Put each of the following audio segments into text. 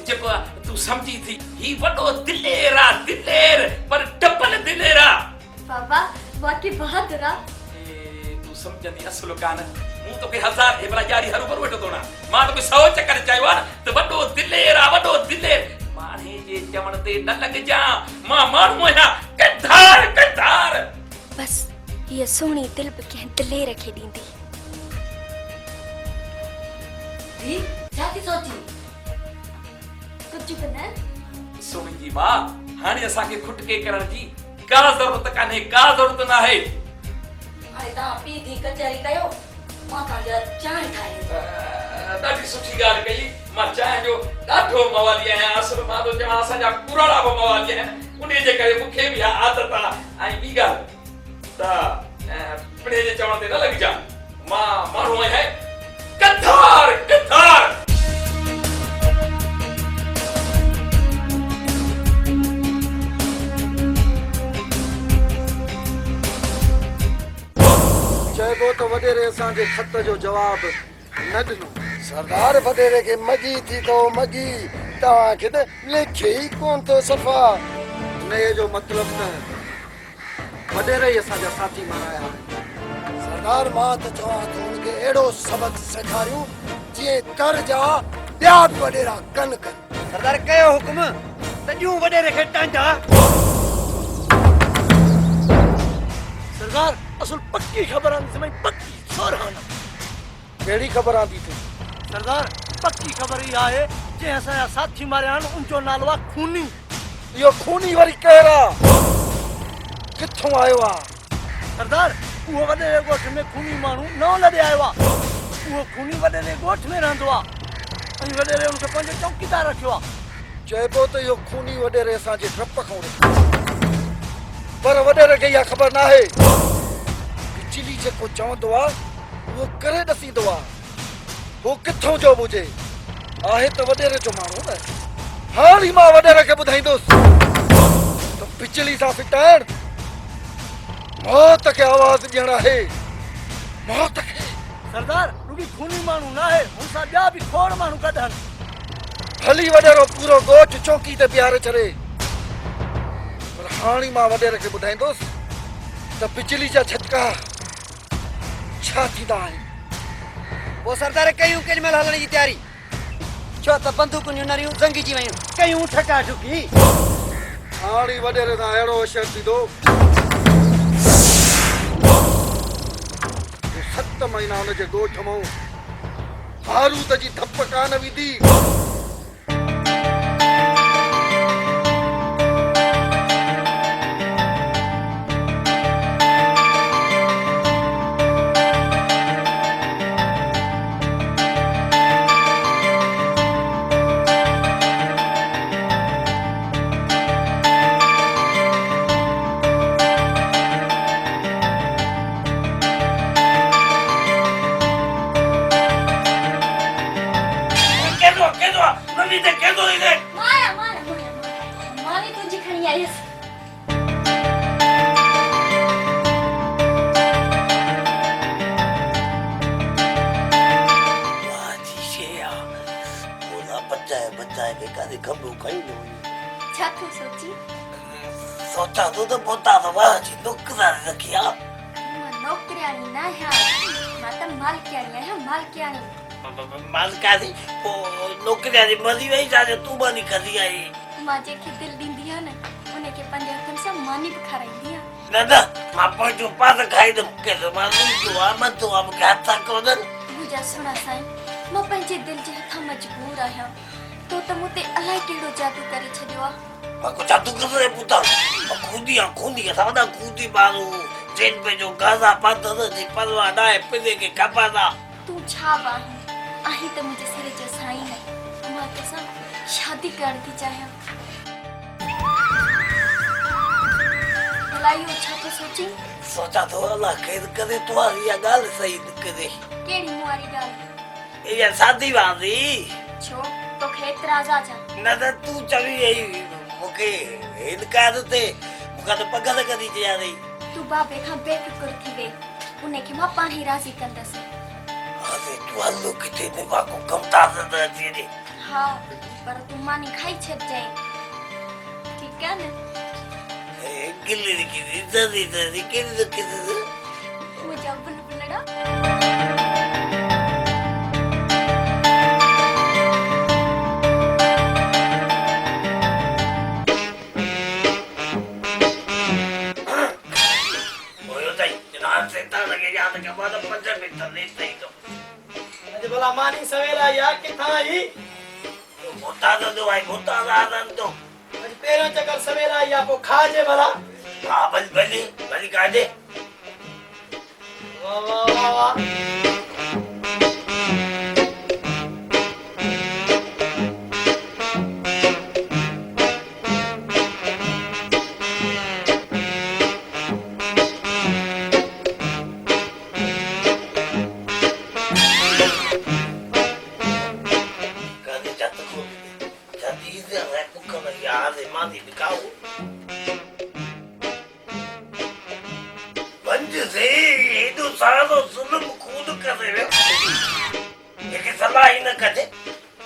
जेको तू समझी थी ही वडो दिलेर आ दिलेर पर डबल दिलेर आ बाबा वाकई बहादुर आ तू समझंदी असुल कान मूं तोखे 1000 हेबरा यारी हरू वठो तो ना मां तोखे 100 चक्कर चयो आ त वडो दिलेर माणे जे चवण ते न लग जा मां माण्हू आहियां कधार बस ये सोनी दिल पे कंहिं दिलेर खे ॾींदी दी छा थी सोची कुझु बि न सोनी जी मां हाणे असांखे खुटके करण जी का ज़रूरत कान्हे का ज़रूरत न आहे हाणे तव्हां पी थी कचहरी कयो मां तव्हांजा चांहि ठाहे ॾाढी सुठी ॻाल्हि कई मां चांहि जो ॾाढो मवाली आहियां असुल मां तो चवां असांजा पुराणा बि मवाली आहिनि उन जे करे मूंखे बि आदत आहे ऐं ॿी ॻाल्हि त पिणे जे चवण ते न लॻिजा मां माण्हू आहियां कथार चइबो त वॾेरे असांजे खत जो जवाब न ॾिनो सरदार वॾेरे खे मगी थी तो मगी तव्हांखे त लिखे ई कोन थो सफ़ा हिन जो मतिलबु त वॾेरे ई असांजा साथी माराया आहिनि सरदार मां त चवां थो हुनखे अहिड़ो सबक़ सेखारियूं जीअं कर जा ॿिया बि वॾेरा कनि कनि सरदार कयो हुकुम त ॾियूं वॾेरे खे टांजा सरदार असुल पक्की खबर आंदी समय पक्की सोरहाना कहिड़ी ख़बर आंदी थी सरदार पक्की खबर ई आहे जे असांजा साथी मारिया आहिनि उनजो नालो आहे खूनी इहो खूनी वरी केरु आहे किथों आयो आहे सरदार उहो वॾेरे ॻोठ में खूनी माण्हू नओं लॾे आयो आहे उहो खूनी वॾेरे ॻोठ में रहंदो आहे ऐं वॾेरे उनखे पंहिंजो चौकीदार रखियो आहे चइबो त इहो खूनी वॾेरे असांजे डप खां पर वॾेरे खे इहा ख़बर न आहे बिजली जेको चवंदो आहे उहो करे ॾसींदो आहे हू किथों जो बि हुजे आहे त वॾेरे जो माण्हू न हाणे मां वॾेरे खे ॿुधाईंदुसि त बिजली सां फिटाइण मौत खे आवाज़ ॾियण आहे मौत खे सरदार रुॻी खूनी माण्हू न आहे हुन सां ॿिया बि खोड़ माण्हू कढनि हली वॾेरो पूरो ॻोठ चौकी ते बीहारे छॾे पर हाणे मां वॾेरे खे ॿुधाईंदुसि त बिजली जा झटका छा थींदा आहिनि पोइ सरदार कयूं केॾी महिल हलण जी तयारी छो त बंदूकूं नरियूं ज़ंगी जी वयूं कयूं ठका ठुकी हाणे वॾेरे सां अहिड़ो होशियारु थींदो 7 महीना हुनजे ॻोठ मां बारूद जी धप कान विधी माने तुझी खणी आयसि बचाए के कादे खबरू खई न छा तूं सोची सोचा तो पोता तो वाह जी नुकदा रखिया मां नौकरियाणी न आहियां मां त मालकियाणी आहियां मालकियाणी मालकानी ओ नौकरियाणी मरी वई जाने तू बनी करी आई मां जेके दिल ॾींदी आहे न उनखे पंहिंजे हथनि सां मानी बि खाराईंदी आहे दादा मां पंहिंजो पास खाईंदुमि के मां लूटो आहे मथो आहे मूंखे हथ कोन्हनि मुंहिंजा सुहिणा साईं मां पंहिंजे दिल जे हथां मजबूर आहियां तो त मूं ते अलाए कहिड़ो जादू करे छॾियो आहे मां को जादू करे पुता मां खूंदी असां वॾा खूंदी माण्हू ट्रेन पे जो गाज़ा पाथर जी परवाह न आहे पिने खे ख़बर आहे तूं छा बि आहीं त मुंहिंजे सिर जो साईं आहे मां तोसां शादी करण थी चाहियां भला इहो छा थो सोची सोचा तो अल्लाह ख़ैर करे तुम्हारी इहा ॻाल्हि सही निकिरे कहिड़ी मूं वारी ॻाल्हि इहा शादी वांदी छो तोखे एतिराज़ आहे छा न त तूं चवी वई मूंखे इनकार ते मूंखां त पघर करी चया रही तूं बाबे खां बेफ़िक्र थी वे उनखे मां पाण ई राज़ी कंदसि अरे तूं हलो किथे ने मां को कमु था न अची वञे हाँ पर तू मानी खाई छट जाए ठीक है ना मुझे बुलबुलड़ा अरे भला मानी सवेरा या किथा ही भूता दो भाई भूता दादन तो अज पेरो चक्कर सवेरा या को खाजे भला हाँ भली खा दे वाह वाह वाह वाह कदे जत को जदी से रे कुक में यार दे मादी दिखाओ बंज से ये तो सारा तो जुल्म कूद कर रहे हो ये के सलाह ही न कदे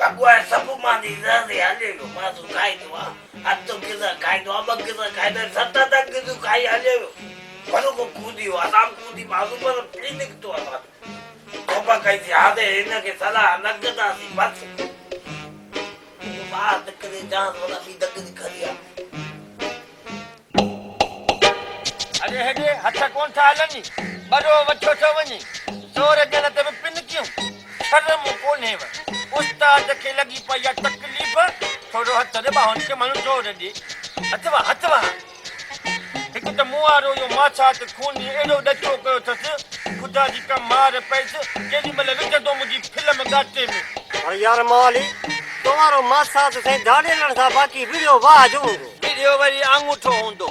बगवा सब मादी दे आले को मा तो खाई दो अब तो किदा खाई दो अब किदा खाई दो सत्ता तक किदा खाई आले बनो को कूदी हो आराम कूदी मालूम पर क्लिनिक तो आ तोबा कैसे आदे इनके सलाह नगदा सी बस बात करे जान वाला भी दग दिखरिया अरे हेडे हथ कोन था हलनी बरो वठो छो वनी जोर जन ते पिन क्यों शर्म कोने उस्ताद के लगी पया तकलीफ थोड़ो हथ दे बाहन के मनु जोर दी हथवा एक त मुआरो यो माछा ते खूनी एडो डचो कयो थस खुदा जी का मार पैस केनी मले विच तो मुजी फिल्म गाटे में अरे यार माली तुम्हारो मासा तो सही दाड़े लड़ था बाकी वीडियो वाह जो वीडियो वरी अंगूठो हुंदो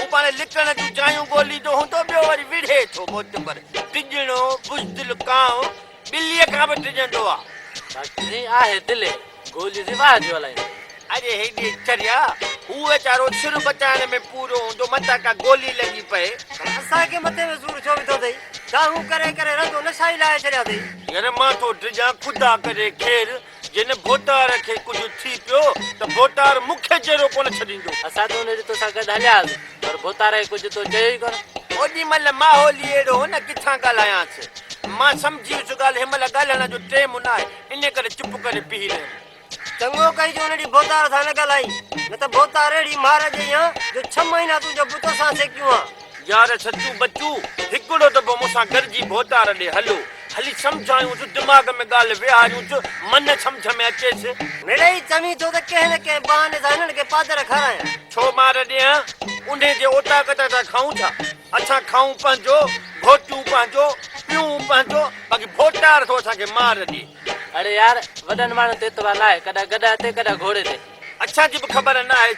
ऊपर लिखण जू चायूं गोली तो हुंदो बियो वरी विढ़े थो मोट पर टिजणो बुजदिल काओ बिल्लीअ खां बि टिजंदो आ बाकी आहे दिले गोली से वाह जो लाई अरे हेडी चरिया हू वेचारो सिर बचाने में पूरो हुंदो मता का गोली लगी पए असा के मथे में जोर छो तो दई गाहू करे करे रंदो नशाई लाए छरिया दई यार मां तो टिजा खुदा करे खेर जिन भोतार खे कुछ थी पियो त भोतार मुखे जेरो कोन छडींदो असा तो ने तो सा गद हलिया पर भोतारे कुछ तो चई कर ओडी मल माहौल एड़ो न किथा गालाया छ मां समझी उस गाल हिमल गालना जो टेम ना इने करे चुप करे पी ले चंगो कई जो ने भोतार था न गलाई न त भोतार एड़ी मार जे या जो 6 महीना तू जो बुतो सा से क्यों यार सच्चू बच्चू हिकड़ो दबो मुसा गरजी भोतार दे हलो हली समझायूं जो दिमाग में गाल विहारूं जो मन समझ में अचे से मेरे ही चमी तो के न के बहाने जानन के पादर खराया छो मार दे उन्हें जे ओटा कटा ता खाऊं था अच्छा खाऊं पंजो घोटू पंजो पियूं पंजो बाकी भोटार तो असा के मार दी अरे यार वडन मानो ते तो लाए कदा गदा ते कदा घोड़े ते अच्छा जी खबर ना है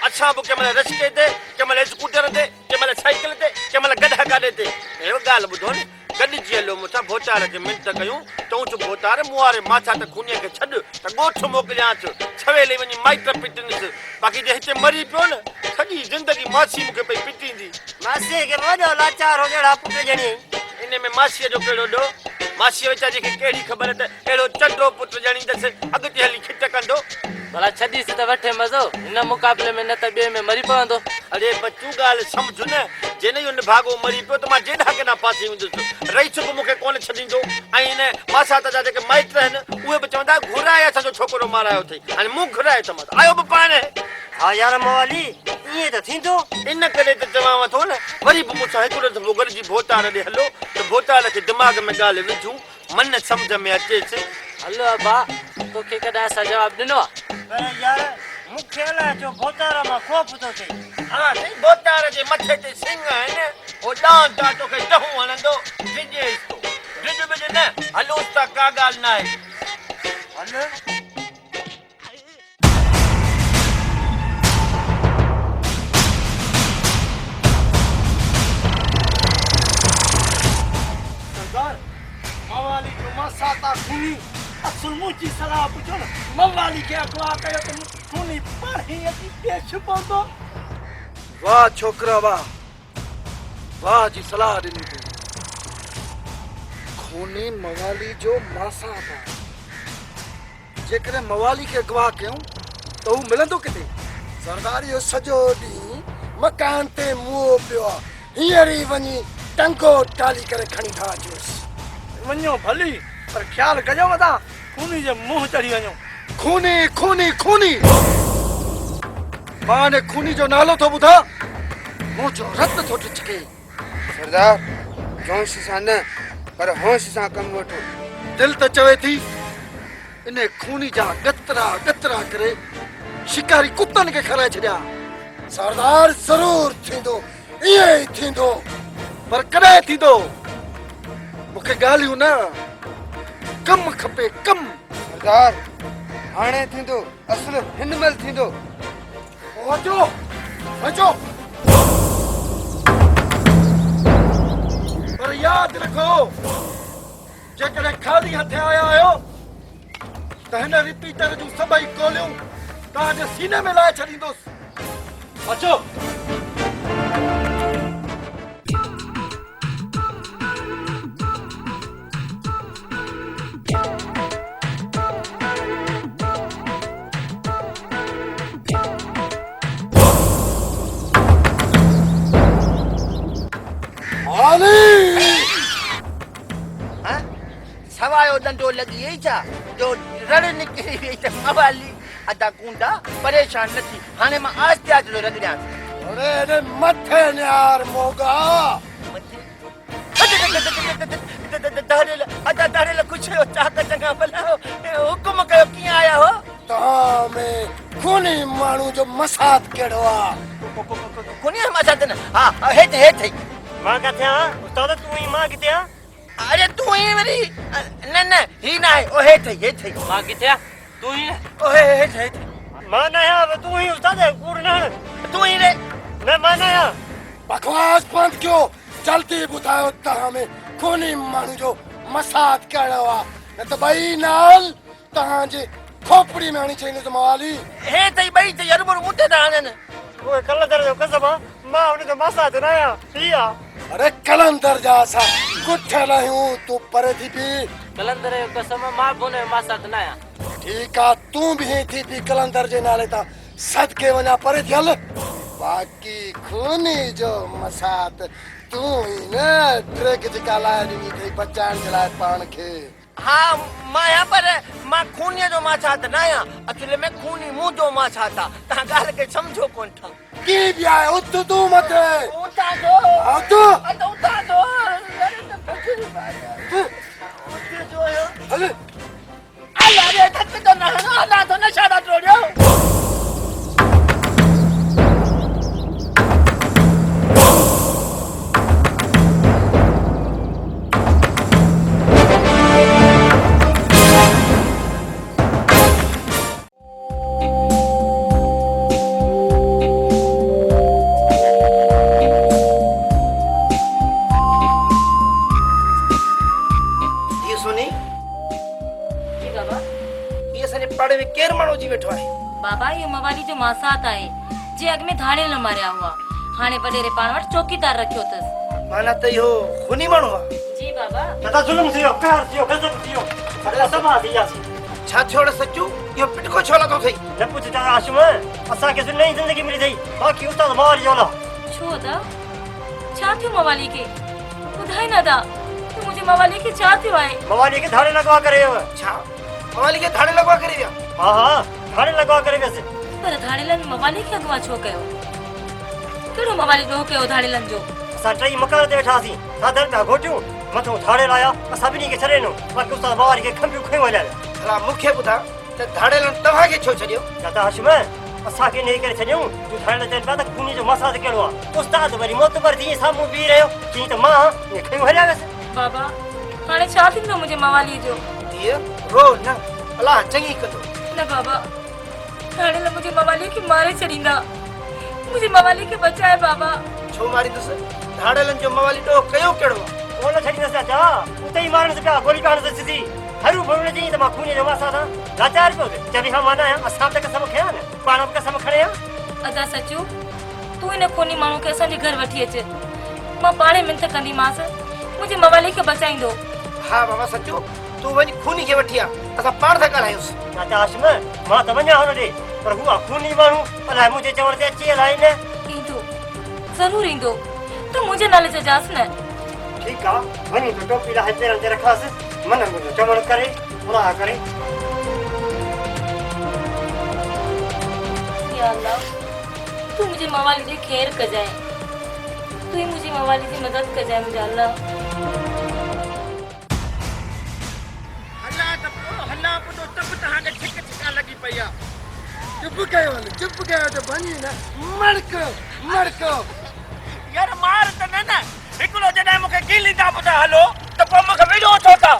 अच्छा वो के मतलब रस्ते ते के मतलब स्कूटर ते के मतलब साइकिल ते के मतलब गधा गाड़े ते ए गाल बुधो ने गड्डी जेलो मुसा भोटार के मिनट कयूं तो च भोटार मुआरे माथा त खूने के छड त गोठ मोकलिया छ छवेले वनी माइट पिटनिस बाकी जे हिते मरी पियो न सजी जिंदगी मासी मुके पे पिटींदी मासी के वडो लाचार हो जड़ा पुट जणी इने में मासी जो केड़ो दो मासी वेचारी के केड़ी खबर त एड़ो चड्डो पुट जणी दस अगते हली खिट कंदो भला छदी से त वठे मजो इन मुकाबले में न त बे में मरी पवंदो अरे बच्चू गाल समझ न जे नहीं उन भागो मरी पियो त मा जेडा के ना पासी हुंदुस रही चुप मुके कोन छदींदो आई ने मासा त जा के माइट रहन उहे बचंदा घुराया सा जो छोकरो मारायो थई अने मु घुराए त मत आयो ब पाने हां यार मोवाली ये त थींदो इन करे त जवाव थो न वरी ब मुसा हिकड़ो त भोगर जी भोतार दे हलो त भोतार के दिमाग में गाल विझू मन समझ में अचे से हलो अबा तो के कदा सा जवाब दिनो पर यार मुखे ला जो भोतार मा खोप तो थे हां सही भोतार जे मथे ते सिंह है न ओ डांट डांट तो के दहु वणंदो विजे तो विज विज न हलो त का गाल ना है हलो सरदार मवाली जो मसाता खूनी असल मुची सलाह पुछो न मवाली के अगवा कयो त खूनी पढ़ी अती पेश पवंदो वाह छोकरा वाह वाह जी सलाह ॾिनी तूं खूनी मवाली जो मासा था जेकॾहिं मवाली खे अगवा कयूं त हू मिलंदो किथे? सरदार इहो सॼो ॾींहुं मकान ते मुंहुं पियो आहे, हींअर ई वञी टंगो टाली करे खणी था अचोसि। वञो भली पर ख्याल कजो मता खूनी जे मुंह चढ़ी वञो। खूनी खूनी खूनी मां ने खूनी जो नालो थो ॿुधां, मुंह जो रत थो टचके। सरदार जोश सां न पर होश सां कमु वठो। दिल त चवे थी इन खूनी जा गतरा गतरा करे शिकारी कुतनि खे खाराए छॾिया। सरदार ज़रूर थींदो, ईअं ई थींदो, पर कॾहिं थींदो? मूंखे ॻाल्हियूं न, कमु खपे कमु। सरदार हाणे थींदो, असुल हिन महिल थींदो। अचो अचो, पर यादि रखो जेकॾहिं ख़ाली हथे आया आहियो त हिन रिपीटर जूं सभई गोलियूं तव्हांजे सीने में लाए छॾींदुसि। अचो। सवायो डंडो लगी यही छा जो रण निकरी वई त मवाली अदा कूंडा परेशान न थी। हाणे मां आस्ते आस्ते रगड़ियां। अरे अरे मथे न्यार मोगा दाड़े कुछ चाहत चङा भला हुकुम कयो कीअं आया हो? तव्हां में खूनी माण्हू जो मसाद कहिड़ो आहे? कोनी मसाद न? हा हेठि हेठि मां किथे आहियां? उस्ताद तूं ई मां किथे आहियां? अरे तू ही वरी न न ही ना है ओ हेठि हेठि मां किथे आहियां? तूं ई ओ हेठि हेठि मां न आहियां, तूं ई उस्ताद कूड़ न तू ही रे न मां न आहियां। बकवास बंद कयो, जल्दी ॿुधायो तव्हां में खूनी माण्हू जो मसाद कहिड़ो आहे, न त ॿई नाल तव्हांजे खोपड़ी में हणी छॾींदुसि मवाली। हे तई ॿई त यरबुर मुटे था हणनि। उहे कलंदर जो कसम आहे, मां हुन जो मसाद न आहियां। ही आहे अरे कलंदर जा असां कुठल आहियूं, तूं परे थी पी। कलंदर जो कसम मां बि हुन जो मसाद न आहियां। ठीकु आहे, तूं बि हीअं थी पी कलंदर जे नाले तां सदके वञा परे थियल। बाक़ी खूनी जो मसाद तूं ई न ट्रेक जेका लाइ ॾिनी अथई बचाइण जे लाइ पाण खे। हाँ मां आहियां पर मां खूनीअ जो मसाद न आहियां, एक्चुअली में खूनी मुंहुं जो मसाद आहे। तव्हां ॻाल्हि खे सम्झो कोन था। की बि आहे उथ तूं मथे उतां जो उथ उतां जो हल अरे धक तो न हणो, अलाह तो न छाड़ा टोड़ियो। बाबा ये मवाली जो मासात आहे जे अॻ में धाड़े न मारिया हुआ, हाणे वॾेरे पाण वटि चौकीदार रखियो अथसि। माना त इहो खूनी माण्हू आहे? जी बाबा। दादा ज़ुल्म थियो, कहर थियो, गज़ब थियो, असां सभा थी वियासीं। छा थियो सचू? इहो पिटको छो लॻो अथई? न पुछ दादा हाशिम, असांखे नई ज़िंदगी मिली अथई, बाक़ी उस्ताद मवाली जो न। छो दा छा थियो मवाली खे? ॿुधाए न दा कि मुंहिंजे मवाली खे छा थियो आहे? मवाली खे धाड़े लॻवा करे वियो। छा मवाली खे धाड़े लॻवा करे विया? हा हा धाड़े लॻवा करे वियसि। पर धाड़ेलनि मवाली खे अॻुवां छो कयो? कहिड़ो मवाली ॾोह कयो धाड़ेलनि जो? असां टई मकान ते वेठासीं, साधन पिया घोटियूं, मथां धाड़े लाया, असां ॿिन्ही खे छॾे ॾिनो, बाक़ी उस्ताद मवाली खे खंबियूं खयूं हलिया। भला मूंखे ॿुधा त धाड़ेलनि तव्हांखे छो छॾियो? दादा हाशिम असांखे इन करे छॾियूं, तूं धाड़े चइनि पिया त खूनी जो मसाद कहिड़ो आहे। उस्ताद वरी मोतबर थी साम्हूं बीह रहियो, चई त मां ईअं खयूं हलिया वियसि। बाबा हाणे छा थींदो मुंहिंजे मवाली जो? धीअ रो न, अलाह चङी कंदो। न बाबा धाड़ेल मुंहिंजे मवाली खे मारे छॾींदा, मुंहिंजे मवाली खे बचाए बाबा। छो मारींदुसि? धाड़ेलनि जो मवाली ॾोह कयो कहिड़ो आहे? कोन छॾींदसि चाचा, उते ई मारणसि पिया, गोली पिया सिधी हरू भरू चई त मां खूनी जो मसाद आहे। लाचार पियो चवी हा मां न आहियां, असां त कसम खयां न, पाण बि कसम खणे आ। अदा सचू तूं हिन खूनी माण्हू खे असांजे घर वठी अच, मां पाणे मिंथ कंदीमांसि, मुंहिंजे मवाली खे बचाईंदो। हा बाबा सचू, तूं वञी खूनी खे वठी आ, असां पाण था ॻाल्हायूंसि। चाचा हाशिम मां त वञा हुन ॾे पर हू खूनी माण्हू अलाए मुंहिंजे चवण ते अची अलाए न। ईंदो ज़रूरु ईंदो तूं मुंहिंजे नाले ते जांच न। ठीकु आहे वञी तूं टोपी लाहे पेरनि ते रखांसि मन मुंहिंजो चवण करे पुराह करे। या अल्लाह तूं मुंहिंजी मवाली जी ख़ैर कजांइ तूं ई मुंहिंजी मवाली जी मदद कजांइ मुंहिंजा अल्लाह। हला त पोइ हला पुटो तब तव्हांखे छिक छिका लॻी पई आहे। चुप कयो त वञी न मड़को मड़को। यार मार त न हिकिड़ो जॾहिं मूंखे गीली था ॿुधा हलो त पोइ मूंखे विड़ो छो था।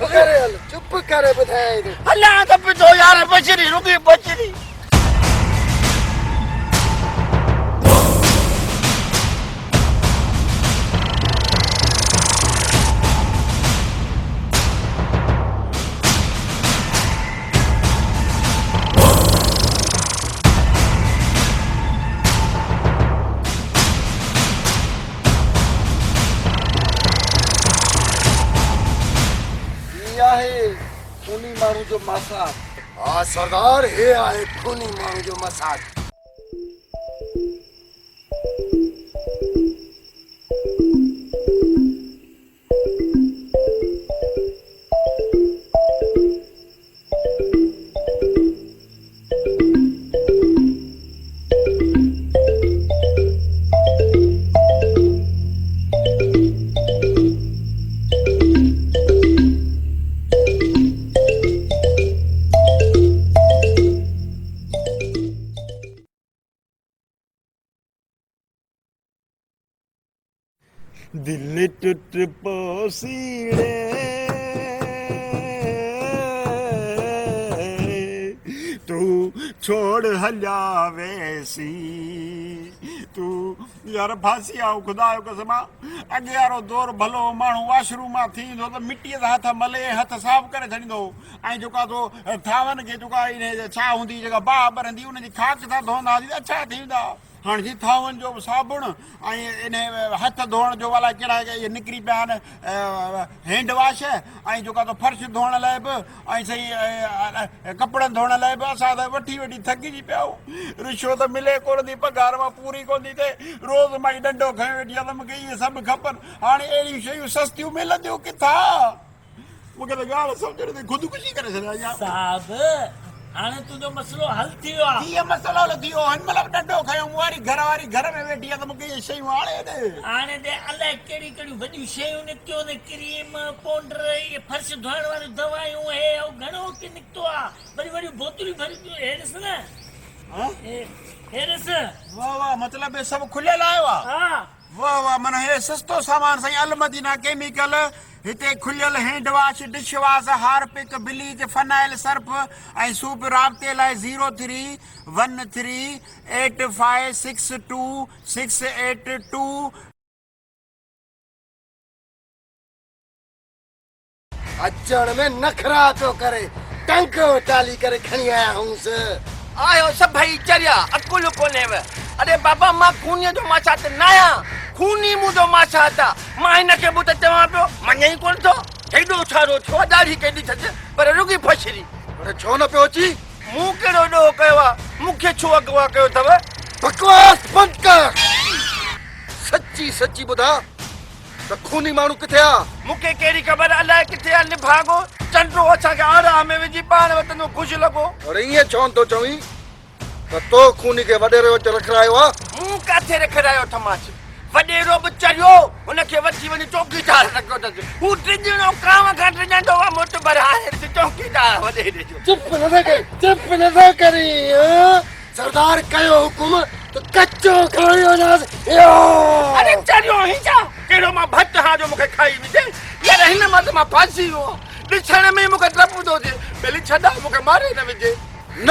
करे हल चुप करे ॿुधाए थो। हला त पियो यार बचरी रुगी बचरी। खूनी माण्हू जो मसाज। हा सरदार हे आहे खूनी माण्हू जो मसाज। दिल टूट पोसीड़े तू छोड़ हलिया वैसी तू यार फांसी आओ खुदा जो कसम अॻे वारो दौर भलो माण्हू वाशरूम मां थींदो त मिटीअ सां हथ मले हथ साफ़ करे छॾींदो ऐं जेका तो थावनि खे जेका इन छा हूंदी जेका बाहि ॿरंदी उनजी खाक सां धोईंदा हुआसीं अच्छा थींदा। हाँ जी थावन जो साबुण इन हथ धोअण जो वाला कहिड़ा इहे निकिरी पिया आहिनि हैंड वॉश ऐं जेका तो फर्श धोअण लाइ बि ऐं सही कपिड़नि धोअण लाइ बि असां त वठी वठी थकिजी पिया आहियूं। रिश्वत मिले कोन थी पघार मां पूरी कोन थी थिए रोज़ मां ॾंडो खणी वेठी आहे त मूंखे इहे सभु खपनि। हाणे अहिड़ियूं शयूं सस्तियूं मिलंदियूं किथां मूंखे त ॻाल्हि सम्झण ते ख़ुदकुशी करे छॾिया साहब हाणे तुंहिंजो मसलो हल थी वियो आहे। कीअं मसलो हल थी वियो हिन महिल ॾंडो खयो मूं वारी घर में वेठी आहे त मूंखे इहे शयूं हाणे ॾे। हाणे दे अलाए कहिड़ी कहिड़ियूं वॾियूं शयूं निकितियूं आहिनि क्रीम पाउडर इहे फर्श धोइण वारियूं दवायूं हे घणो की निकितो आहे वॾियूं वॾियूं बोतलूं भरी पियूं हे ॾिस न हे ॾिस। वाह वाह मतिलबु हे सभु खुलियल आयो आहे। हा वाह वाह माना हे सस्तो सामान साईं अलमदीना केमिकल हिते खुलियल hand wash dish wash Harpic bleach phenyl Surf ऐं सूप राब्ते लाइ 031385626682। अचण में नखरा तो करे टंको टाली करे खणी आया हूंसि। आयो सभई चरिया अकुल कोन्हेव। अरे बाबा मां खूनीअ जो माछा त न आहियां खूनी मुंहिंजो माछा था मां हिनखे बि त चवां पियो मञे ई कोन थो हेॾो छारो छो ॾाढी केॾी थसि पर रुगी फशरी। पर छो न पियो अची? मूं कहिड़ो ॾोह कयो आहे मूंखे छो अॻुवा कयो अथव? बकवास बंदि कर। सची सची ॿुधा त खूनी माण्हू किथे आहे? मूंखे कहिड़ी ख़बर अलाए किथे आहे निभागो चंडो असांखे आराह में विझी पाण वटि ख़ुशि लॻो। और ईअं छो थो चवीं त तो खूनी खे वॾेरे वटि रखायो आहे? मूं किथे रखायो थमास वॾेरो बि चरियो हुनखे वठी वञी चौकीदार रखियो अथसि हू टिजणो कांव खां टिजंदो आहे मोटबर हाणे चौकीदार वॾेरे जो। चुप नथा करी सरदार कयो हुकुम त कचो खायो न। अरे चरियो ही छा कहिड़ो मां भट हा जो मूंखे खाई विझे यार हिन मां त मां फांसी वियो ॾिसण में मूंखे डपु थो थिए भली छॾा मूंखे मारे न विझे। न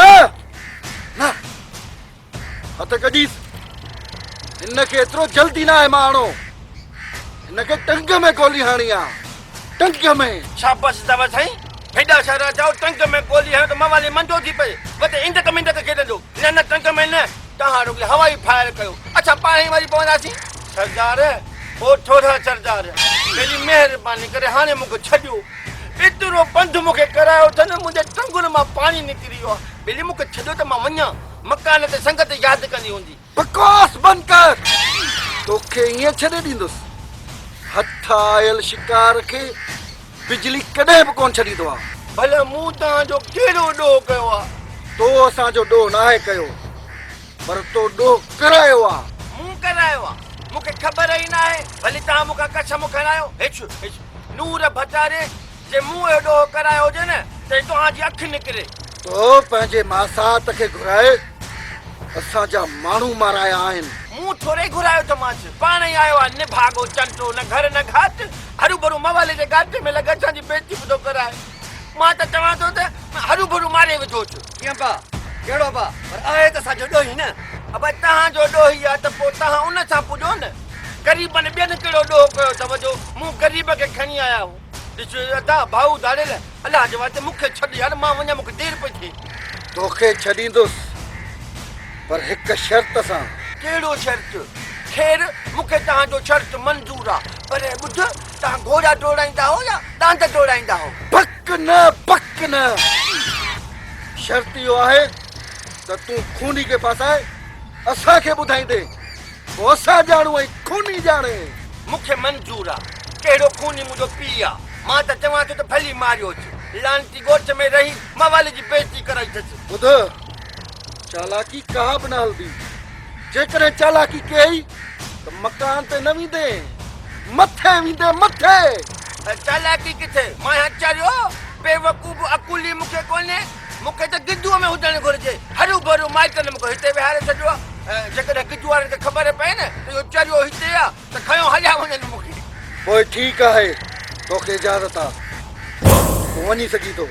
न हथ कढीस हिनखे एतिरो जल्दी न आहे माण्हू हिनखे टंग में गोली हणी आहे टंग में। शाबाश अथव साईं हेॾा सारा चओ टंग में गोली हणो त मवाली मंदो थी पए वते इंदक मिंदक खेॾंदो न न टंग में न तव्हां रुॻी हवाई फायर कयो अच्छा पाण ई वरी पवंदासीं। सरदार ओ थोरा सरदार मेरी महिरबानी करे हाणे मूंखे छॾियो एतिरो पंध मूंखे करायो अथनि मुंहिंजे टंगुनि मां पाणी निकिरी वियो आहे ॿिली मूंखे छॾियो त मां वञा मकान ते संगत यादि कंदी हूंदी बकवास बंदि कर तोखे ईअं छॾे ॾींदुसि हथ आयल शिकार खे बिजली कॾहिं बि कोन छॾींदो आहे भले मूं तव्हांजो कहिड़ो ॾोह कयो आहे तो असांजो ॾोह नाहे कयो पर तो ॾोह करायो आहे मूं करायो आहे मूंखे ख़बर ई न आहे भली तव्हां मूंखां कसम खणायो हेठि हेठि नूर भतारे जे मूं जो ॾोह करायो हुजे न त तव्हांजी अखि निकिरे तो पंहिंजे मासात खे घुराए असांजा माण्हू माराया आहिनि मूं थोरे घुरायो त मांसि पाण ई आयो आहे निभागो चंटो न घर न घाट हरू भरू मवाले जे गाटे में लॻ असांजी बेइज़ती बि थो कराए मां त चवां थो त हरू भरू मारे विधोसि कीअं पा कहिड़ो पा पर आहे त असांजो ॾोही न अब तव्हांजो ॾोही आहे त पोइ तव्हां उन सां पुॼो न ग़रीबनि ॿियनि कहिड़ो ॾोह कयो अथव जो मूं ग़रीब खे खणी आया हो ॾिस अदा भाऊ दाड़ेल अलाह जे वास्ते मूंखे छॾ यार मां वञा मूंखे देरि पई थिए तोखे छॾींदुसि पर हिकु शर्त सां कहिड़ो शर्त ख़ैर मूंखे तव्हांजो शर्त मंज़ूर आहे पर ॿुध तव्हां घोड़ा डोड़ाईंदा हो या डांड डोड़ाईंदा हो पक न शर्त इहो आहे त तूं खूनी खे फासाए असांखे ॿुधाईंदे पोइ असां ॼाणूं ऐं खूनी ॼाणे मूंखे मंज़ूर आहे कहिड़ो खूनी मुंहिंजो पीउ आहे मां त चवां थो त भली मारियोसि लानती ॻोठ में रही मवाले जी बेइज़ती कराई अथसि ॿुध चालाकी कहा बि न हलंदी जेकॾहिं चालाकी कई त मकान ते न वेंदे मथे वेंदे मथे चालाकी किथे मां अचारियो बेवकूफ़ अकुली मूंखे कोन्हे मूंखे त गिदूअ में हुजणु घुरिजे हरू भरू माइटनि मूंखे हिते विहारे छॾियो आहे जेकॾहिं गिदू वारनि खे ख़बर पए न त इहो चरियो हिते आहे त खयो हलिया वञनि मूंखे पोइ ठीकु आहे तोखे इजाज़त आहे तूं वञी सघीं थो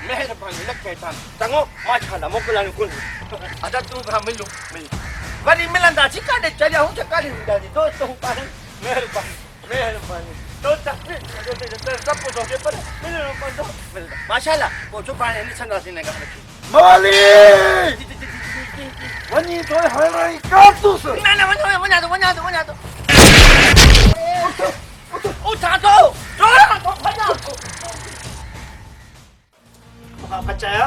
महिरबानी लखे चङो मां छा मोकिलायूं कोन्हे अदा तूं खां मिलूं वरी मिलंदासीं काॾे चलिया हूं त काॾे वेंदासीं दोस्त हूं काॾे महिरबानी तो सभु तोखे पर मिलणो पवंदो माशाल्लाह पोइ सुभाणे ॾिसंदासीं हिन ॻाल्हि खे मवाली वञी थो हणाई कातुस न वञा थो उथां थो बचाया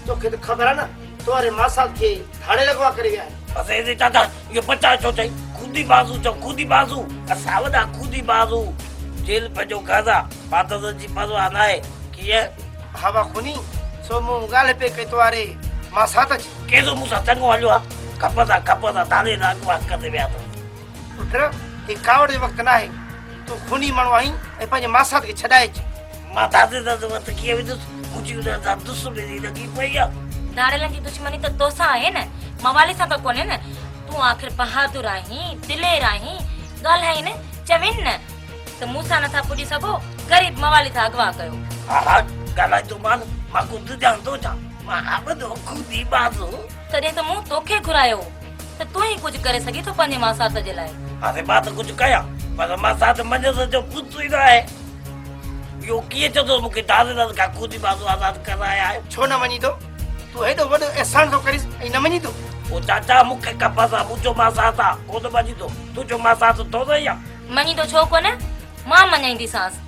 तोखे त ख़बर आहे न तोरे मासा खे धाड़े लगवा करे विया असे चाचा ये बच्चा छो चई खुदी बाज़ू चो खुदी बाज़ू असां वॾा खुदी बाज़ू जेल पंहिंजो गाज़ा पातस जी परवाह न आहे कीअं हवा खुनी सो मूं ॻाल्हि पे कई तोरे मासा त केॾो मूंसां चङो हलियो आहे खपंदा ताले अॻुवाट कंदे विया अथव पुट ही कावड़ जो वक़्तु न आहे तूं खूनी माण्हू आहीं ऐं पंहिंजे मासा खे छॾाए अच मां दादे वटि कीअं वेंदुसि मुंहिंजी हुन सां दुश्मनी लॻी पई आहे दाड़ेलनि जी दुश्मनी त तोसां आहे न मवाली सां त कोन्हे न तूं आख़िर बहादुर आहीं दिलेर आहीं ॻाल्हाई न चवीनि न त मूंसां नथा पुॼी सघो ग़रीब मवाली सां अगवा कयो हा ॻाल्हाए तूं मां कुझु ॼाणंदो छा मां वॾो खुदी बाज़ू तॾहिं त मूं तोखे घुरायो त तूं ई कुझु करे सघीं थो पंहिंजे मासात जे लाइ हाणे मां त कुझु कयां पर मां साथ मञंदुसि जो पुछो ई न आहे इहो कीअं चवंदो मूंखे दादे खां खुदी बाज़ू आज़ादु कराया आहे छो न वञी थो तूं हेॾो वॾो अहसान थो करीस ऐं न वञी थो ओ चाचा मूंखे खपंदो आहे मुंहिंजो मां साथ आहे कोन मञींदो तुंहिंजो मां साथ थो सही आहे मञी थो छो कोन मां मञाईंदीसांसि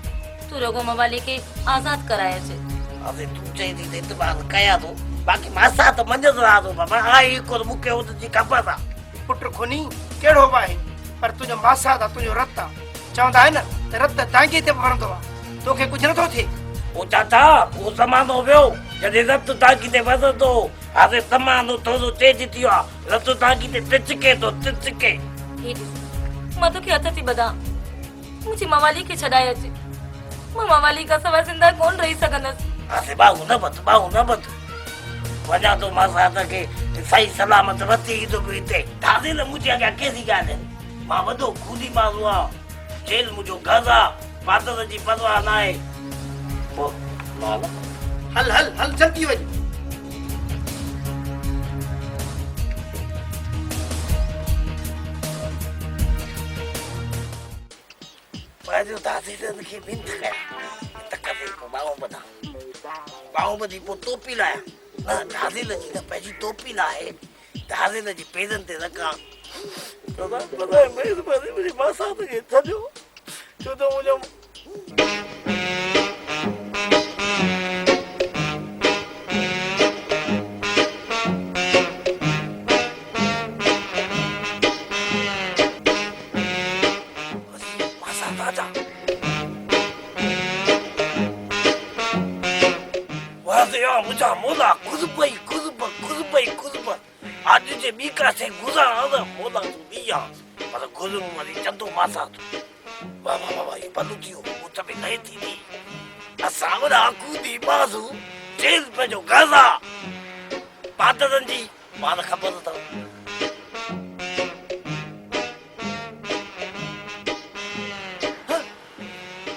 तूं रुगो मवाली खे आज़ादु कराएसि हाणे तूं चई थी त इतबार कयां थो बाक़ी मां साथ मञंदो रहां थो बाबा आई कोन मूंखे हुनजी खपत आहे पुट खुनी कहिड़ो बि आहे पर तुंहिंजो मासा आहे तुंहिंजो रत आहे चवंदा आहिनि न त रत दांगे ते वणंदो आहे तोखे कुझु नथो थिए ओ चाचा उहो ज़मानो वियो जॾहिं रत टांकी ते वधंदो हाणे ज़मानो थोरो चेंज थी वियो आहे रत टांकी ते टिचके थो टिचके मां तोखे हथ थी ॿधां मुंहिंजी मवाली खे छॾाए अचे मां मवाली खां सवाइ ज़िंदा कोन रही सघंदसि हाणे बाहू न बत वञा थो मां साथ खे सही सलामत वती ईंदो बि हिते दादे न मुंहिंजे अॻियां कहिड़ी ॻाल्हि आहे मां वॾो खूदी बाज़ू आहे जेल मुंहिंजो घर आहे पातस जी परवाह न आहे हल हल हल जल्दी वञ पंहिंजो दादे खे बिंद कया त कॾहिं को बाहू ॿधी पोइ टोपी लाया न दादे जी त पंहिंजी टोपी लाहे दादे जी पेरनि ते रखां महिरबानी मुंहिंजी मां साथ खे छॾियो छो त मुंहिंजो मोला कुज़ आज जे बीका से गुज़ार मोला तू दिया पर गुज़ मरी चंदो मासा तू वाह ये बलू थियो वो तबे नहीं थी असावरा कूदी बाजू जेल पे जो गाजा पादन जी मान खबर था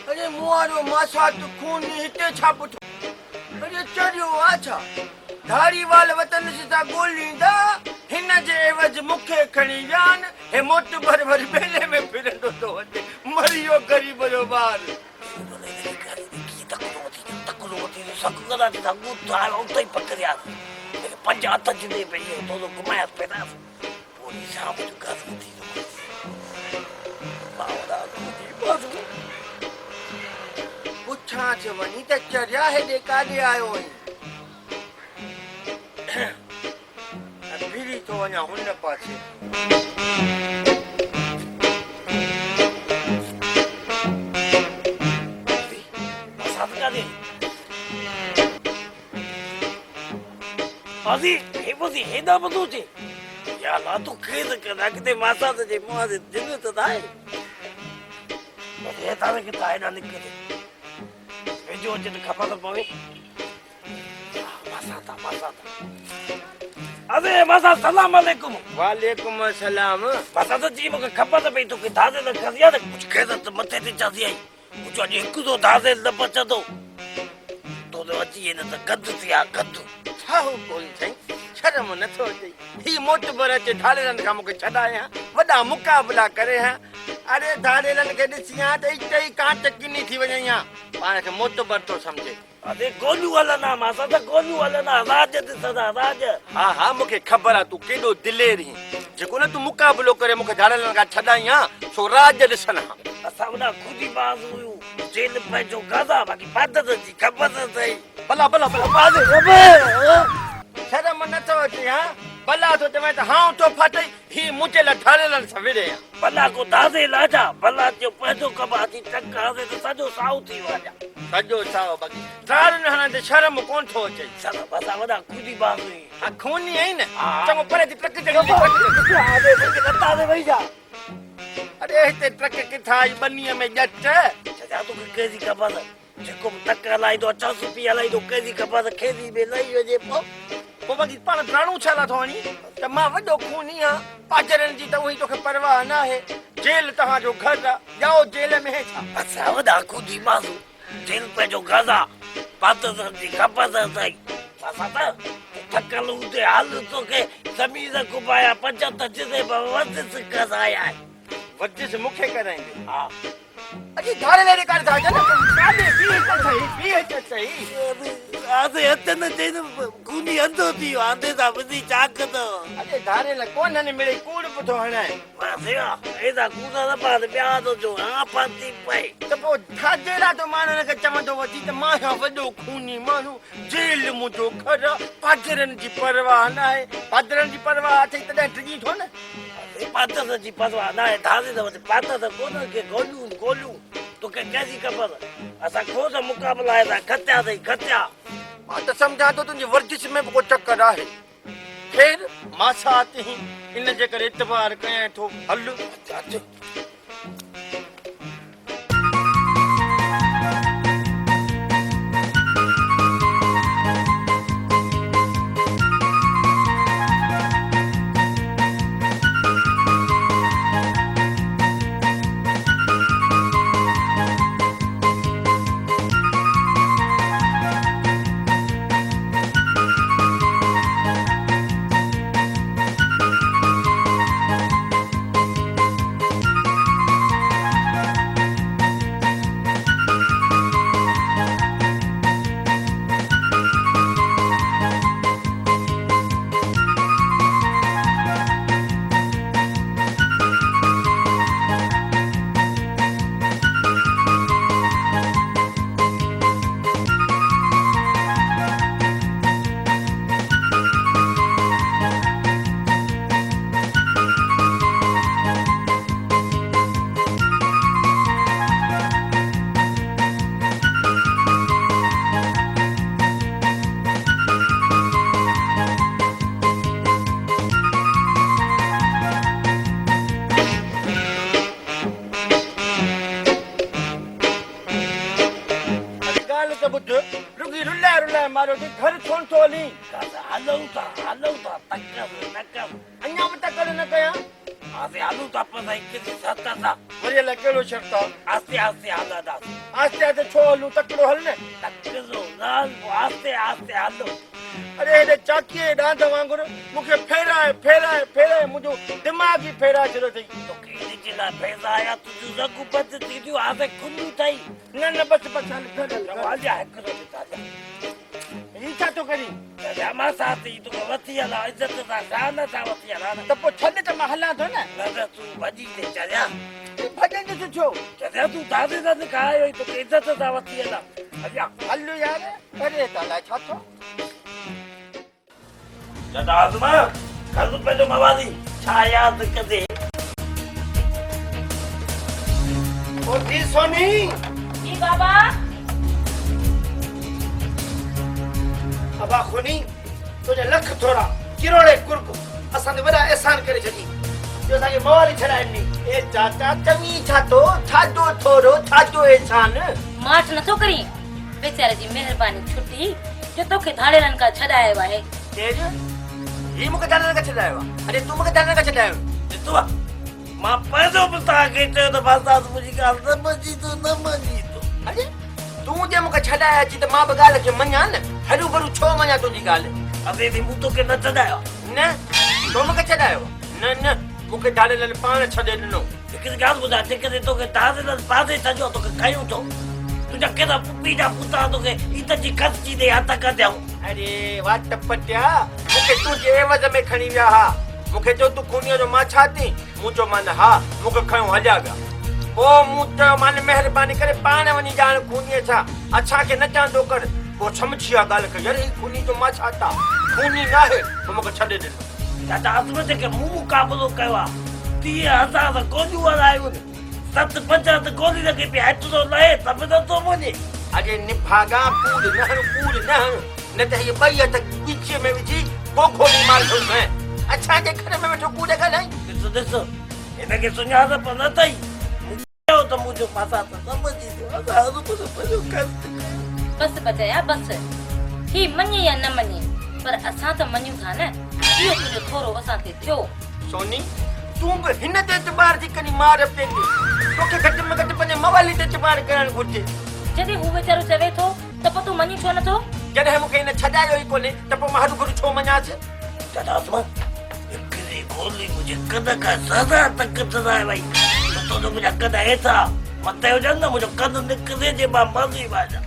अरे मुआरो मासा तो खून हिते छाप अरे चरियो आछा धारी वाल वतन सिता गोलींदा हिन जे एवज मुखे खणी जान हे मोट भर भर बेले में फिरंदो तो वटे मरियो गरीब जो बार तकलोती सकदा ता गुताल उतई पकड़या पंज हथ जिदे पे तो घुमाया पेदा पूरी शाम जो गाती बावड़ा कुदी बाजू पुछा च वनी त चरिया है दे काडे आयो फिरी तो वञा हुन पासे अजी हे बसी हेदा बदो छे या ला तो खेद कदा किते मासा जे मुआ दे दिन तो दाए ये तावे के ताए ना निकले जो जे खपा तो पवे मासा अरे मासा सलाम अलैकुम वालेकुम अस्सलाम मासा तो जी मुके खपा तो पई तो के दादे न करिया तो कुछ खेद तो मथे ते चासी आई कुछ अजे एक दो दादे न बचदो तो अची न त गद थिया गद छाओ कोई थई शर्म न थो अचे ही मोट बर चे ढालेरन का मुके छडाया वडा मुकाबला करे हैं अरे ढालेरन के दिसिया त इतई काट किनी थी वजया पाण के मोट बर तो समझे अरे गोलू वाला ना मासा त गोलू वाला ना राज ते सदा राज हां मुके खबर आ तू केडो दिलेर ही जेको न तू मुकाबलो करे मुके ढालेरन का छडाया सो राज दिसना असा वडा खुदी बाज हुयो जेल पे जो गादा बाकी पादत जी खबर सही भला बाजे अबे शर्म न थो अचे हां भला तो तमे त हां तो फटई ही मुचे ल ढालेरन सवेरे भला को दादे लाजा भला जो पैदो कबाती टक्का दे तो सजो साउ थी वाजा सजो साओ बाकी ढाल न हना शर्म कोन थो अचे सदा बसा वडा खुदी बाज हुई आ खूनी है न चंगो परे दी ट्रक जगह आदे के लता दे भई जा अरे हिते ट्रक किथा आई बनिया में जट सजा तो केजी कबाद जेको टक्का लाई दो 50 रुपया लाई दो केजी कबाद खेदी में लई वजे पो बाकी पाण प्राणू छाला थोनी त मां वडो खूनी आ पाजरन जी त वही तोखे परवाह ना है जेल तहां जो घर आ जाओ जेल में है छा असा वडा खुदी बाजू जेल पे जो गादा पादत जी खबर सही असा त थकल उते हाल तो के जमीन को पाया 75 जिदे बवत सिक्का आया वजिस मुखे कराएंगे हां अजी धारे लेने का था ना काले पी है सही आदे हतन ते खूनी अंदो थी आंदे दा बदी चाक तो अरे धारे ल कोन ने मेरे कूड़ पुठो हणे वासेवा एदा कूड़ा न पाद प्या तो जो हां पाती पई त पो थाजेरा तो मानन के चमंदो वती त मां वडो खूनी मानू जेल मुजो घर पाजरन जी परवाह ना है पाजरन जी परवाह थई तडे ठगी थो न पादत जी परवाह ना है धारे द पादत कोन के गोलू तो के कैसी खबर असा खोज मुकाबला है खत्या मां त समझा तो तुझे वर्जिश में को चक्कर आहे फिर मासा आते ही इन जे करे इतबार कया थो हल मारो थी घर छोड़ तो हली हलूं था तकब न कब अञा बि तकड़ न कयां आसे हलूं था पर किसी सत्ता था वरी अलाए कहिड़ो शर्त आहे आस्ते आस्ते हला था आस्ते आस्ते छो हलूं तकिड़ो हल न तकजो नाल आस्ते आस्ते हलो अरे हेॾे चाकीअ ॾांद वांगुरु मूंखे फेराए फेराए फेराए मुंहिंजो दिमाग़ ई फेराए छॾियो अथई तोखे इनजे लाइ पैसा आया तुंहिंजूं रगूं बंदि थींदियूं आसे खुलियूं अथई न न बसि बसि हल घर हल हलिया हिकिड़ो बि ही छा थो करी मां सां थी तोखे वठी हला इज़त सां शान सां वठी हला न त पोइ छॾ त मां हलां थो न न तूं भॼी ते चरिया भॼन जो छो चरिया तूं दादे दादे खायो हुई तोखे इज़त सां वठी हला हलिया हल यार अरे त अलाए छा थियो जॾहिं आज़मा कल पंहिंजो मवाली छा यादि कजे ओ जी सोनी जी बाबा अबा खुनी तुझे लख थोड़ा किरोड़े कुर्क असां ते वॾा एहसान करे छॾी जो असांखे मवाली छॾाइणी ए चाचा चङी छा तो छाजो थोरो छाजो एहसान माठ नथो करी बेचारे जी महिरबानी छुटी जो तोखे धाड़ेरनि खां छॾायो आहे तेज ही मूंखे दादा का छॾायो आहे अरे तूं मूंखे दादा का छॾायो ॾिठो मां पंहिंजो बि तव्हांखे चयो त बसि मुंहिंजी ॻाल्हि न मञी तूं न मञी तूं अरे तूं जे मूंखे छॾाया अची त मां बि ॻाल्हि खे मञा न हरू भरू छो मञा तुंहिंजी ॻाल्हि अरे मूं तोखे न छॾायो न तो मूंखे छॾायो न न मूंखे दादा पाण छॾे ॾिनो हिकिड़ी ॻाल्हि ॿुधाए जेकॾहिं तोखे दादे पासे छॾियो तोखे खयूं छो तुंहिंजा केतिरा पुपी जा पुता तोखे ईद जी खर्ची ॾे हथ कर ॾियूं अरे वाट पटिया मूंखे तूं जे एवज़ में खणी विया हा मूंखे चयो तूं खूनीअ जो मां छा थी मूं चयो मान हा मूंखे खयो हलिया गा पोइ मूं चयो मान महिरबानी करे पाण वञी ॼाण खूनीअ छा असांखे न चवंदो कर पोइ सम्झी विया ॻाल्हि खे यार ही खूनी जो मां छा था खूनी न आहे पोइ मूंखे छॾे ॾिनो दादा आज़मत खे मूं मुक़ाबिलो कयो आहे 30,000 गोलियूं हलायूं 7-5 गोली लॻी पई हेठि थो लहे त बि नथो वञे अरे निभागा कूड़ न न त ये ॿई हथ बीच में विझी पोइ गोली मार थो मैं असांजे घर में वेठो कूड़ ॻाल्हाई ॾिसो ॾिसो हिनखे सुञाणप न अथई त मुंहिंजो पासा त न मञी थियो बस बचया बस ही मञे या न मञे पर असां त मञूं था न इहो तुंहिंजो थोरो असांखे थियो सोनी तूं बि हिन ते एतबार थी करी मार पंहिंजी तोखे घटि में घटि पंहिंजे मवाली ते एतबार करणु घुरिजे जॾहिं हू वीचारो चवे थो त पोइ तूं मञी छो नथो जॾहिं मूंखे हिन छॾायो ई कोन्हे त पोइ मां हर घुर छो मञासि दादा हिकिड़ी गोली मुंहिंजे कद खां सदा तक सदाए वई त तुंहिंजो मुंहिंजा कद हेठा मथे हुजनि न मुंहिंजो कद निकिरे जे मां मरी वञा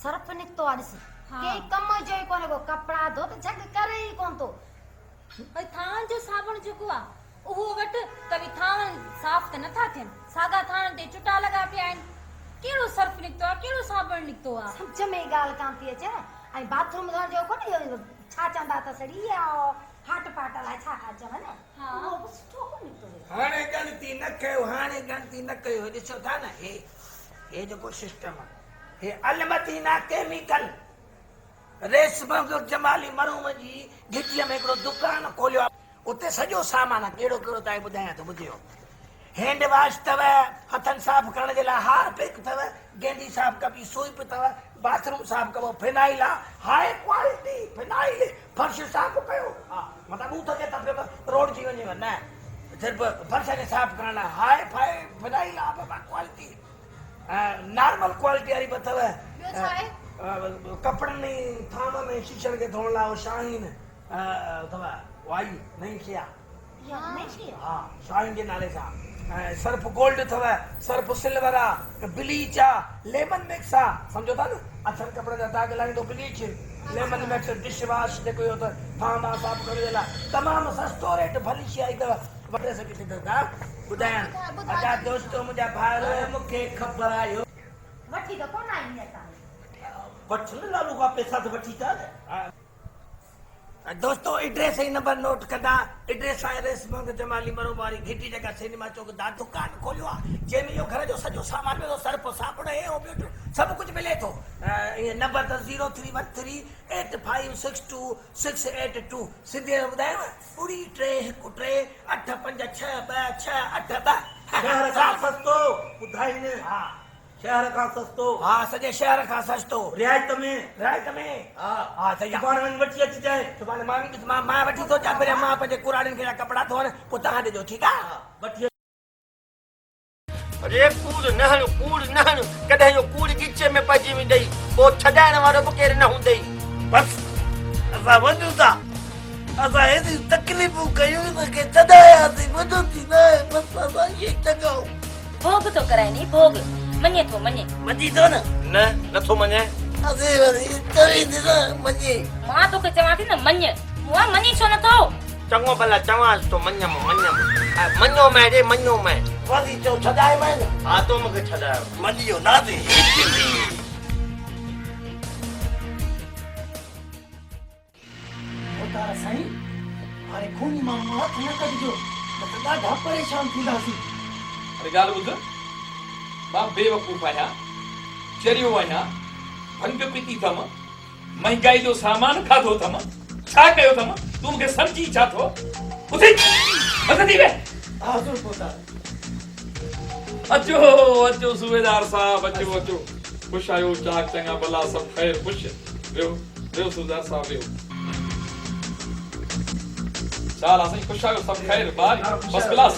सर्फ निकतो आ ॾिस के कम जो ई कोने को कपड़ा धो त झग करे ई कोन तो भई थान जो साबुण जेको आ उहो वट कभी थान साफ़ त नथा थियन सागा थान ते चुटा लगा पिया आहिनि केड़ो सर्फ निकतो आ केड़ो साबुण निकतो आ समझ में गाल कान थी अचे ऐं बाथरूम धोण जो कोने छा चंदा त सड़ी आ हाट पाट ला छा खा चवन हां वो सुठो को निकतो हाणे गलती न कयो हाणे गलती न कयो ॾिसो था न हे जेको सिस्टम आहे हे अलमदीना केमिकल रेशम जो जमाली मरूम जी गिटीअ में हिकिड़ो दुकान खोलियो आहे उते सॼो सामान आहे कहिड़ो कहिड़ो तव्हांखे ॿुधायां थो ॿुधियो हैंड वॉश अथव हथनि साफ़ करण जे लाइ हारपिक अथव गेंडी साफ़ कबी सूप अथव बाथरूम साफ़ कबो फिनाइल आहे हाई क्वालिटी फिनाइल फर्श साफ़ कयो हा मतिलबु ॿूथ खे त पियो रोड जी वञेव न सिर्फ़ु फर्श खे साफ़ करण लाइ हाई फाई फिनाइल आहे बाबा क्वालिटी नॉर्मल क्वालिटी वारी बि अथव कपिड़नि में थाम में शीशनि खे धोअण लाइ शाहीन अथव वाई नई शइ आहे हा शाहीन जे नाले सां सर्फ गोल्ड अथव सर्फ सिल्वर आहे ब्लीच आहे लेमन मिक्स आहे सम्झो था न अछनि कपिड़े जा दाग लाहींदो bleach lemon mix dish wash जेको इहो अथव थाम आहे साफ़ करण जे लाइ तमामु सस्तो रेट भली शइ आई अथव वठे सघे थी दादा ॿुधायां अदा दोस्तो मुंहिंजा भाइर मूंखे ख़बर आयो वठी त कोन आई असां वठ न लालू खां पैसा त वठी था दोस्तो एड्रेस ही नंबर नोट कंदा एड्रेस आहे रेसमंग जमाली मरोबारी घिटी जगह सिनेमा चौक दा दुकान खोलियो आहे जंहिंमें इहो घर जो सॼो सामान मिलो सर्फ साबुण ऐं ॿियो सभु कुझु मिले थो इहे नंबर त 03138562 सिंधी में ॿुधायांव 3 शहर खां सस्तो ॿुधाईंदे हा शहर खां सस्तो हा सॼे शहर खां सस्तो रियायत में हा हा त सुभाणे वञी वठी अचिजांइ सुभाणे मां वठी थो अचां पहिरियों मां पंहिंजे कुराड़ियुनि खे कपिड़ा धोअण पोइ तव्हां ॾिजो ठीकु आहे वठी अरे कूड़ नहण कॾहिं जो कूड़ गिचे में पइजी वेंदई पोइ छॾाइण वारो बि केरु न हूंदई बस असां वञूं था असां हेॾी तकलीफ़ूं कयूं त के छॾायासीं वञो थी न बस असां इहे चङो भोग तो कराए नी भोग मञे थो मञे मञी थो न नथो मञे असीं वरी चवींदी न मञी मां तोखे चवां थी न मञ मुआ मञी छो नथो चङो भला चवांसि तो मञम मञो मैं वरी चओ छॾाए मैं न हा तो मूंखे छॾायो मञियो ना थी उतार साईं हाणे खूनी माण्हू हथ न कढिजो न त ॾाढा परेशान थींदासीं अरे ॻाल्हि ॿुध मां बेवकूफ़ आहियां चरियो आहियां भंग पीती थम महांगाई जो सामान खाधो थम छा कयो थम तूं मूंखे सम्झी छा थो उथी थी वे हाज़ुर पोता अचो सूबेदार साहब अचो ख़ुशि आहियो चाक चङा भला सभु ख़ैर ख़ुशि वेहो सूबेदार साहब वेहो चाल असां ख़ुशि आहियो सभु ख़ैर ॿार फर्स्ट क्लास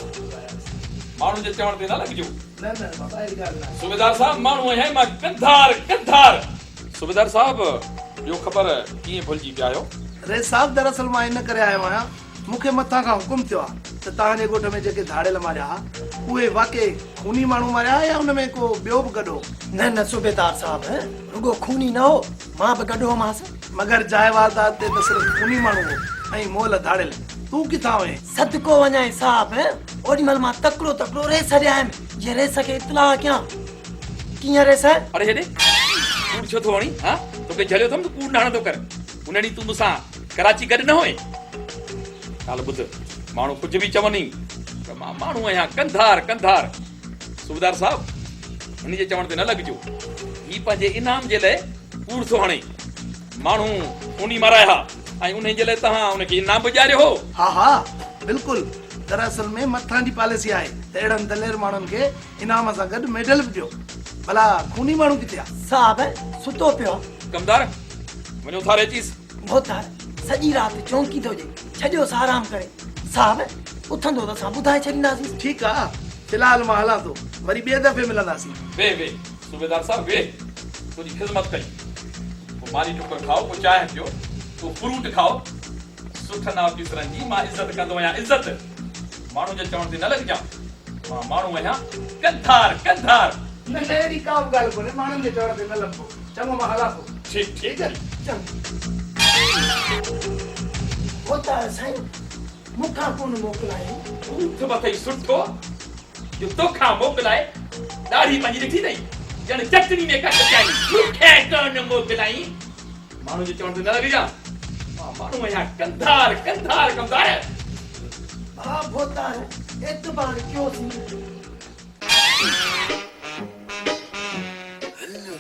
माण्हू जे चवण ते न लॻिजो सूबेदार साहब माण्हू आहियां मां कंधार सूबेदार साहब ॿियो ख़बर कीअं भुलिजी पिया आहियो रे साहब दरअसल मां इन करे आयो आहियां मूंखे मथां खां हुकुम थियो आहे त तव्हांजे ॻोठ में जेके धाड़ियल मारिया उहे वाकई खूनी माण्हू मारिया या उन में को ॿियो बि गॾो न सूबेदार साहब रुगो खूनी न हो मां बि गॾो हुअमांसि मगर जाइ वारदात ते त सिर्फ़ु खूनी माण्हू हो ऐं मोल धाड़ियल तूं किथां वएं सदको वञाए साहब ओॾीमहिल मां तकिड़ो रेस हरियायुमि जे रेस खे इतलाह कयां कीअं रेस अरे हेॾे कूड़ छो थो हणी हा तोखे झलियो अथमि त कूड़ न हणंदो कर उन ॾींहुं तूं मूंसां कराची गॾु न हुए ॻाल्हि ॿुध माण्हू कुझु बि चवनि त मां माण्हू आहियां कंधार सूबेदार साहब हिन जे चवण ते न लॻिजो ही पंहिंजे इनाम जे लाइ कूड़ थो हणे माण्हू खूनी माराया ऐं उन जे लाइ तव्हां उनखे इनाम बि ॾियारियो हो हा बिल्कुलु दरअसल में मथां जी पॉलिसी आहे त अहिड़नि दलेर माण्हुनि खे इनाम सां गॾु मेडल बि ॾियो भला खूनी माण्हू किथे आहे साहब सुतो पियो कमदार वञो थारे अचीस भोतार सॼी राति चौंकी थो हुजे छॾियोसि आराम करे साहब उथंदो त असां ॿुधाए छॾींदासीं ठीकु आहे फ़िलहाल मां हलां थो वरी ॿिए दफ़े मिलंदासीं वे सूबेदार साहब वे तुंहिंजी ख़िदमत कई पोइ मानी टुकर खाओ पोइ चांहि पियो पोइ फ्रूट खाओ सुठनि ऑफिसरनि जी मां इज़त कंदो आहियां इज़त माण्हू जे चवण ते न लॻिजां मां माण्हू आहियां कंधार न अहिड़ी का बि ॻाल्हि कोन्हे माण्हुनि जे चवण ते न लॻो चङो मां हलां थो ठीकु आहे भोतार साईं मूंखां कोन मोकिलाए ऊठ मथई सुठो जो तोखां मोकिलाए ॾाढी पंहिंजी ॾिठी अथई ॼण चटनी में कट कई मूंखे कोन मोकिलाई माण्हू जे चवण ते न लॻिजां मां माण्हू आहियां कंधार कमदार हा भोतार एतबार कयोसीं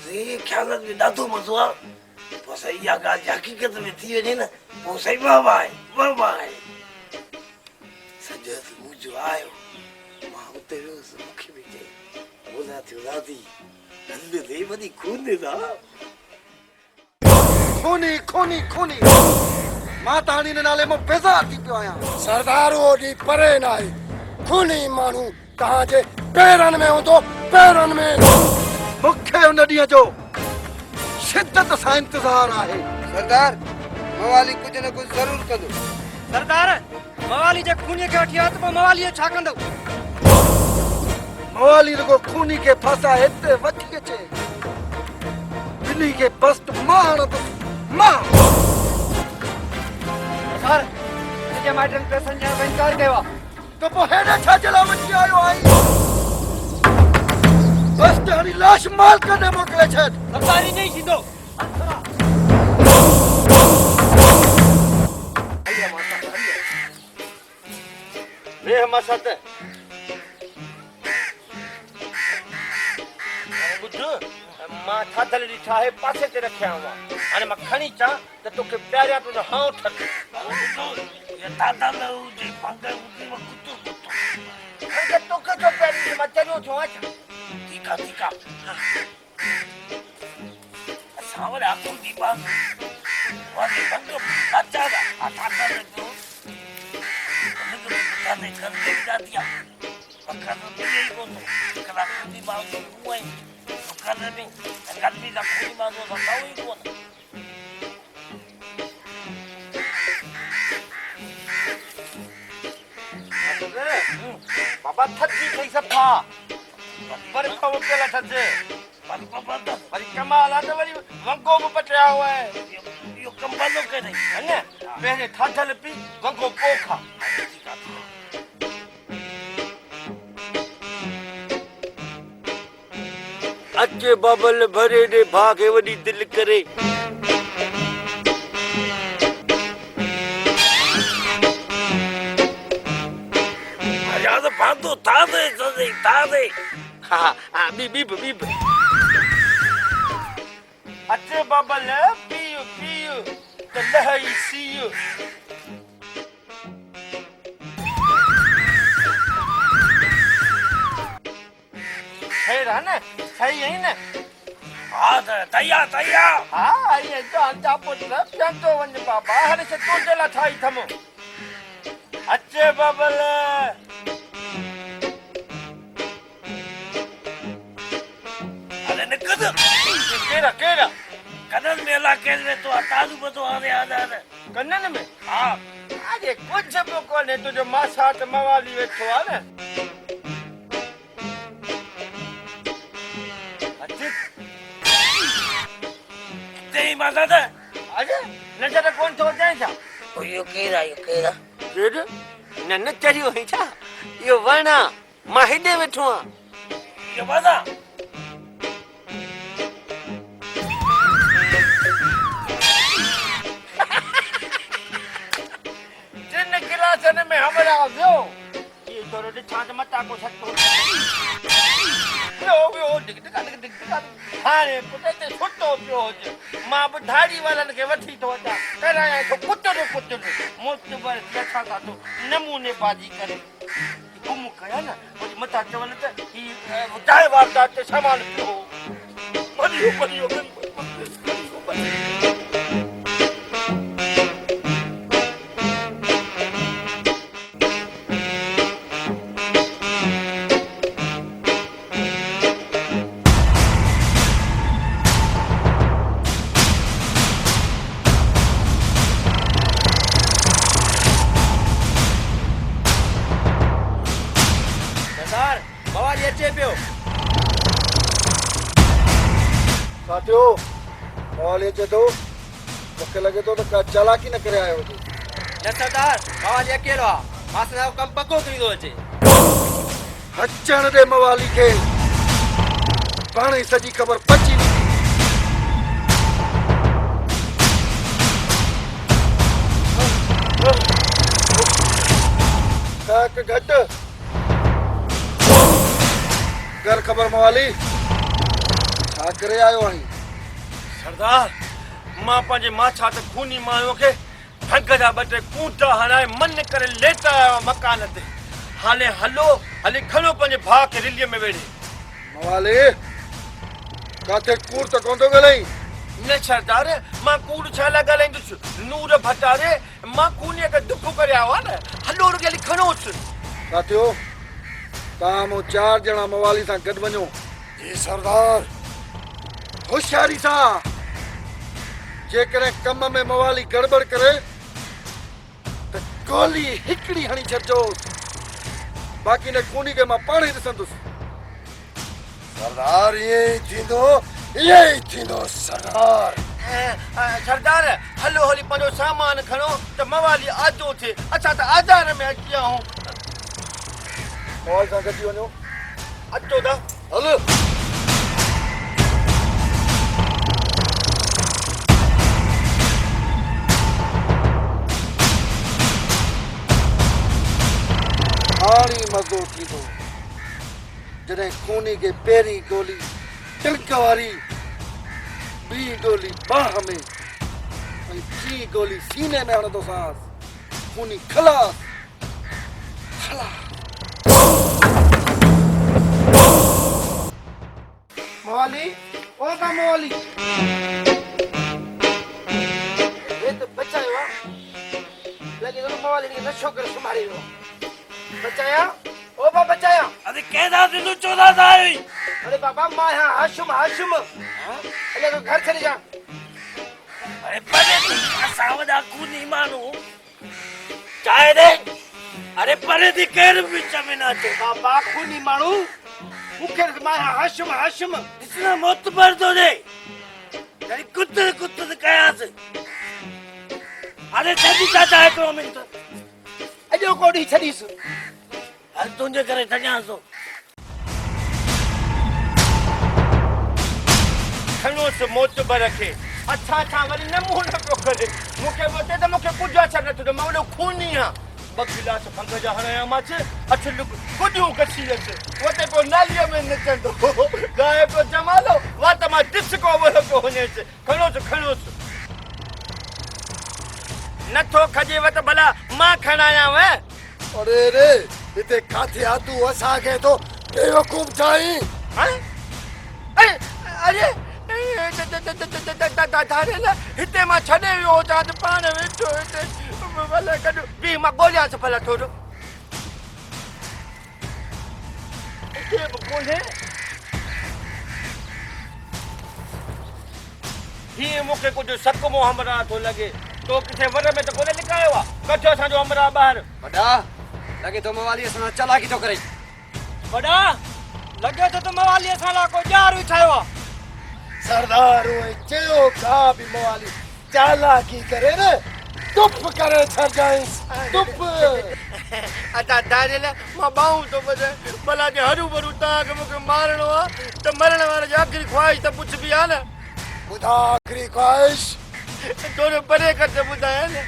रे ख़्यालत में ॾाढो मज़ो आहे पोइ सही इहा ॻाल्हि हक़ीक़त में थी वञे न पोइ सही बाबा आहे सॼो मुंहिंजो आयो मां उते वियुसि मूंखे बि चई बोला थियो दादी हल रे वॾी खून ॾिना खूनी मां तव्हांजे नाले मां बेज़ार थी पियो आहियां सरदार ओॾी परे न आहे खूनी माण्हू तव्हांजे पेरनि में हूंदो पेरनि में मूंखे उन ॾींहं जो शिदत सां इंतज़ार आहे सरदार मवाली कुछ न कुछ जरूर कंदो सरदार मवाली जे खूनी खे वठी आ त पोइ मवाली छा कंदो मवाली रुगो खूनी खे फसा हिते वठी अचे बिली खे बस्ट मार सर हिनजे माइटनि पैसनि ॾियण खां इनकार कयो आहे तो पोइ हेॾे छा जे लाइ वठी आयो आहीं? बस तेरी लाश माल कॾहिं मोकिले छॾ। सरदारी नहीं थींदो। वेह मसत ॿुध मां थाधल ॾिठा आहे पासे ते रखिया हुआ हाणे मां खणी अचां त तोखे प्यारियां तुंहिंजो हाउ ठक ये दादा न हुजे पंग हुजे मां कुतो कुतो मूंखे तोखे छो प्यारी मां चरियो थियो आहियां ठीकु आहे ठीकु आहे असां वटि आखूं थी बात वाली पंग अचादा असां जो उनके दादे कर दे दिया पक्का तो दिए ही कोन कला खुदी बात हुआ है दुकान में गलती ला खुदी बात हो बताओ ही कोन बाबा थकी थई सफा पर खाओ पेला थजे पर पापा तो वरी कमाल आ त वरी वंगो में पटिया हुआ है यो कंबलो के नहीं है ना पहले थाधल पी वंगो पोखा अचे बबल भरे दे भागे वडी दिल करे याद बांधो तादे हाँ बीब अचे बबल पियो त लहई सियो है ना सही है ना हाँ तैया हाँ ये तो अंता पुत्र प्यांतो वंज बाबा हर से तो जला थाई थमो अचे बबल अरे निकद केरा कनन मेला केल में तो तादू बतो आने कन्नन में हाँ अरे कुछ भी कोने तुझो मासात मवाली वेठो आ ना तेरी माता था अरे नजर कौन तो जाए छा ओ यो केरा केर न चरियो है छा यो वणा मां हेडे वेठो आ यो बादा जिन गिलासन में हमरा व्यो ये तोरो दे छात मता को सकतो व्यो डिग हाणे पुटे ते छुट्टो पियो हुजे मां बि धाड़ी वारनि खे वठी थो अचां करायां थो कुतरो मोतबर छा था तो नमूने बाजी करे गुम कया न वरी मथा चवनि त ही चाहे वारदात ते सामान पियो परियो साथियों मवाली अचे थो मूंखे लॻे थो त का चालाकी न करे आयो हुजे न सरदार मवाली अकेलो आहे मां सदा कम पको करींदो अचे अचण दे मवाली खे पाण ई सॼी ख़बर पची वेंदी घट घर ख़बर मवाली छा करे आयो आहीं सरदार मां पंहिंजे माछा त खूनी माण्हूअ खे ठग जा ॿ टे कूटा हणाए मन करे लेता आयो मकान ते हाणे हली खणो पंहिंजे भाउ खे रिलीअ में वेड़े मवाली काथे कूड़ त कोन थो ॻाल्हाई न सरदार मां कूड़ छा लाइ ॻाल्हाईंदुसि नूर भटारे मां खूनीअ खे दुख करे आयो आहे न हलो रुॻो हली खणोसि साथियों तव्हां मूं 4 ॼणा मवाली सां गॾु वञो जी सरदार होशियारी सां जेकॾहिं कम में मवाली गड़बड़ करे त गोली हिकिड़ी हणी छॾिजो बाक़ी न खूनी खे मां पाण ई ॾिसंदुसि सरदार ईअं ई थींदो सरदार सरदार हलो हली पंहिंजो सामान खणो त मवाली आजो थिए असां त आज़ार में अची विया आहियूं मवाली सां गॾिजी वञो अचो त हल हाणे मज़ो थींदो जॾहिं खूनी खे पहिरीं गोली तिलक वारी ॿी गोली बाह में ऐं टी गोली सीने में हणंदोसांसि खूनी खलास मवाली ओ का मवाली ये तो बचायो आ लगे तो मवाली ने नशो कर सुमारी हो बचाया ओ बा बचाया अरे कैदा दिनु चोदा साई अरे बाबा मां यहाँ हाशुम हाशुम अरे तो घर चले जा अरे परे तू सावदा खूनी मानू चाहे दे अरे परे दी केर विच में ना थे बाबा खूनी मानू मुखे मां यहाँ हाशुम हाशुम इतना मौत पर दो दे तेरी कुत्ते कुत्ते कयास अरे छदी चाचा है तो मिनट अजो कोडी छदीस हर तुंजे करे छजासो खनो से मौत पर रखे अच्छा अच्छा वरी न मुंह न पियो करे मुखे बोते त मुखे कुझु अचर न थो मां वॾो खूनी आहियां ॿ गिलास भंग जा हणाया मांसि अठ लुक गुॾियूं कसी अच उते पोइ नालीअ में नचंदो गाए पियो जमालो वा त मां डिस्को वयो पियो वञेसि खणोसि नथो खजेव त भला मां खणायांव अरे रे हिते काथे आ तूं असांखे तो बेवकूफ़ ठाहीं अरे हिते मां छॾे वियो हुजां त पाण वेठो हिते भले कॾहिं बि मां ॻोल्हियांसि भला थोरो हिते बि कोन्हे हीअं मूंखे कुझु सक मोह हमरा थो लॻे तो किथे वर में त कोन्हे लिकायो आहे कठो असांजो हमरा ॿाहिरि वॾा लगे तो मवाली सां चालाकी तो करे वॾा लॻे थो त मवाली असां लाइ को ॼार विछायो आहे सरदार उहे चयो का बि मवाली चालाकी करे न चुप करे छॾजांइसि चुप अता दारेल मां बाहूं तो बजे भला जे हरू भरू ताक मूंखे मारणो आहे त मरण वारे जी आख़िरी ख्वाहिश त कुझु बि आहे न ॿुधा आख़िरी ख्वाहिश थोरो परे कर त ॿुधाए न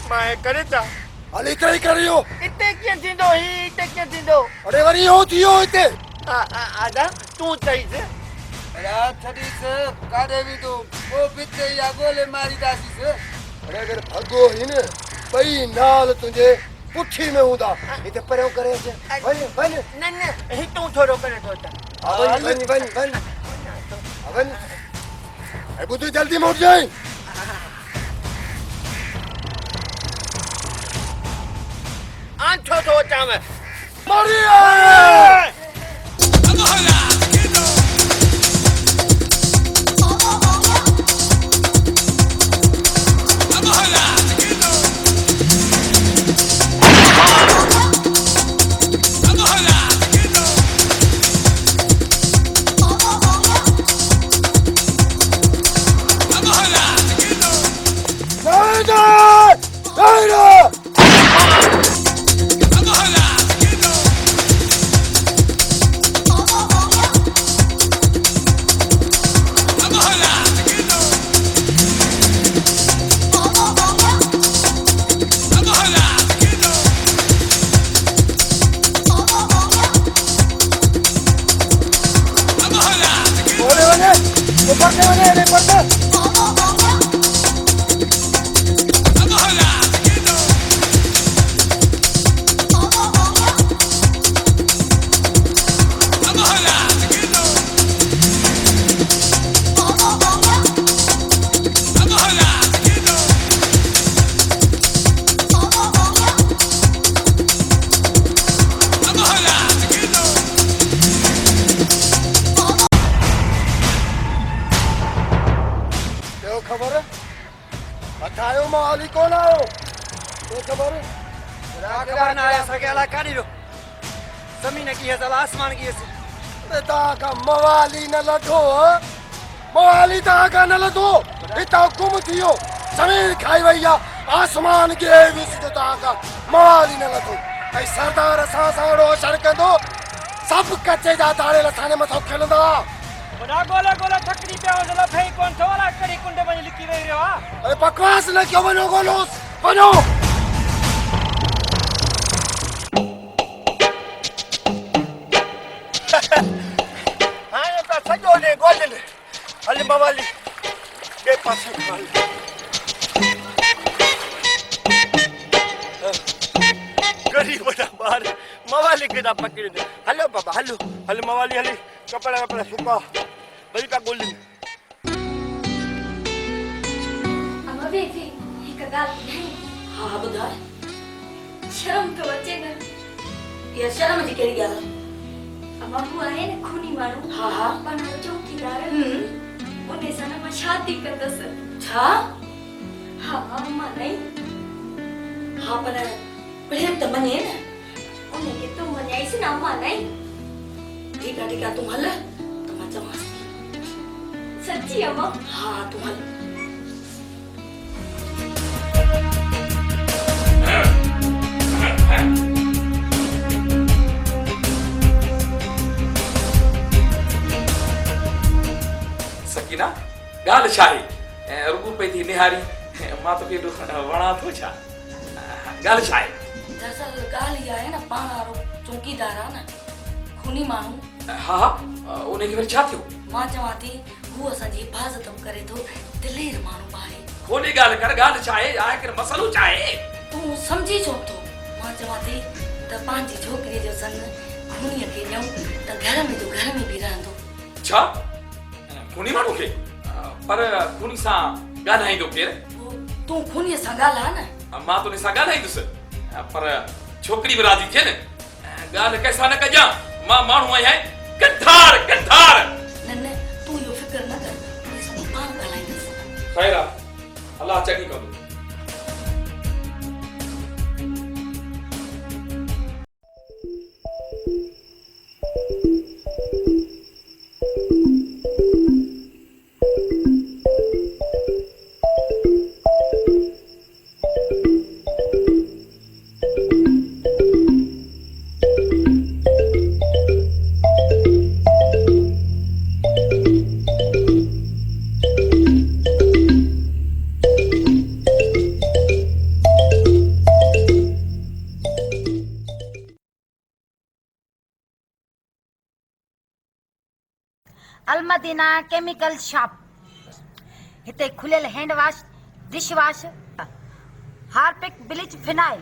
मां हे करे था हल हिते ई करियो हिते कीअं थींदो हिते कीअं थींदो अरे वरी हो थियो हिते आदा तूं चईसि अरे छदीस काॾे बि तो वो बिते या गोले मारी दासीस अरे अगरि भॻो ही न ॿई नाल तुंहिंजे पुठी में हूंदा हिते परियों करे अच वञ न हितूं थोरो करे थो त वञ ऐं ॿुध जल्दी मोट जाए आंठो थो अचांव मरिया आयो मवाली कौन आयो तो खबर खबर ना आया सकेला काडी रो जमीन की है जल आसमान की है बेटा का मवाली न लठो मवाली ता का न लठो इता हुकुम थियो जमीन खाई वैया आसमान के विस तो ता का मवाली न लठो ऐं सरदार असां सां अहिड़ो असरु कंदो सभु कचे जा ताड़े असांजे मथां खेलंदा। बड़ा गोला गोला थकड़ी पे होदला फेई कोन थो वाला कड़ी कुंडे में लिखी वई रहो आ। अरे बकवास न क्यों वञो गोलोस वञो। हाणे त सॼो ॾे ॻोल्हिन हल मवाली ॿिए पासे हल। गरीब वॾा ॿार मवाली खे था पकड़नि। हलो बाबा हलो हल मवाली हली कपिड़ा वपिड़ा सुका वरी पिया ॻोल्हिन। अम्मा बेबी हिकु ॻाल्हि ॿुधाई। हा ॿुधाए। शर्म तो अचे न। इहा शर्म जी कहिड़ी ॻाल्हि आहे? अम्मा हू आहे न खूनी माण्हू। हा हा पाण जो चौकीदार उन सां न मां शादी कंदसि। छा? हा अम्मा नहीं। हा पर प्रेम त मञे न। उनखे तूं मञाइसि न अम्मा नहीं। ठीकु आहे तूं हल त मां चवांसि। सच्ची अम्मा? हा तूं हल। सकीना ॻाल्हि छा आहे? रुगू पई थी निहारी मां तोखे वणा थो छा? ॻाल्हि छा आहे? दरअसल ॻाल्हि इहा आहे न पाण वारो चौकीदार आहे न खूनी माण्हू। हा हा उनखे वरी छा थियो? मां चवां थी हू असांजी हिफ़ाज़त करे थो दिलेर माण्हू आहे। खोली ॻाल्हि कर। ॻाल्हि छा आहे? आख़िर मसलो छा आहे? तूं सम्झी छो थो? मां चवां थी त पंहिंजी छोकिरीअ जो सन खूनीअ खे ॾियूं त घर में जो घर में बि रहंदो। छा खूनी माण्हू खे? पर खूनी सां ॻाल्हाईंदो केरु? तूं खूनीअ सां ॻाल्हाए न। मां तुंहिंजे सां ॻाल्हाईंदुसि पर छोकिरी बि राज़ी थिए न। ॻाल्हि कंहिंसां न कजां। मां माण्हू आहियां कंधार कंधार। न न तूं इहो फिकर न कर पाण ॻाल्हाईंदुसि। ख़ैर आहे अलाह चङी कंदो। अलमदीना केमिकल शॉप हिते खुलियल hand wash dish wash Harpic bleach phenyl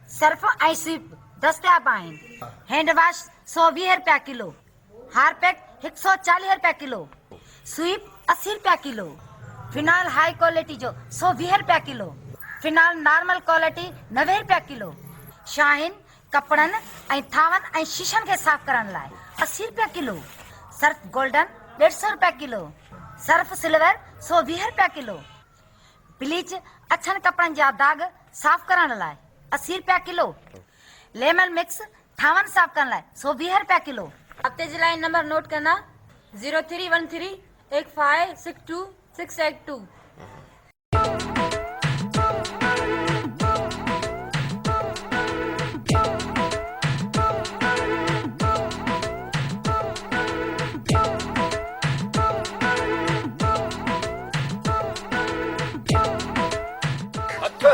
Surf ऐं सीप दस्तियाब आहिनि। हैंड वॉश 120 रुपया किलो, हार्पिक 140 रुपया किलो, स्वीप 80 रुपया किलो, फिनाइल हाई क्वालिटी जो 120 रुपया किलो, फिनाइल नॉर्मल क्वालिटी 90 रुपया किलो, शाहीन कपड़न ऐं थावन ऐं शीशन खे साफ़ करण लाइ 80 रुपया किलो, सर्फ गोल्डन 150 रुपया किलो, सर्फ सिल्वर 120 रुपया किलो, ब्लीच अछनि कपड़नि जा दाग साफ़ करण लाइ 80 रुपया किलो, लेमन मिक्स थावन साफ़ करण लाइ 120 रुपया किलो। हफ्ते जी लाइन नंबर नोट करना 0313 8562 682।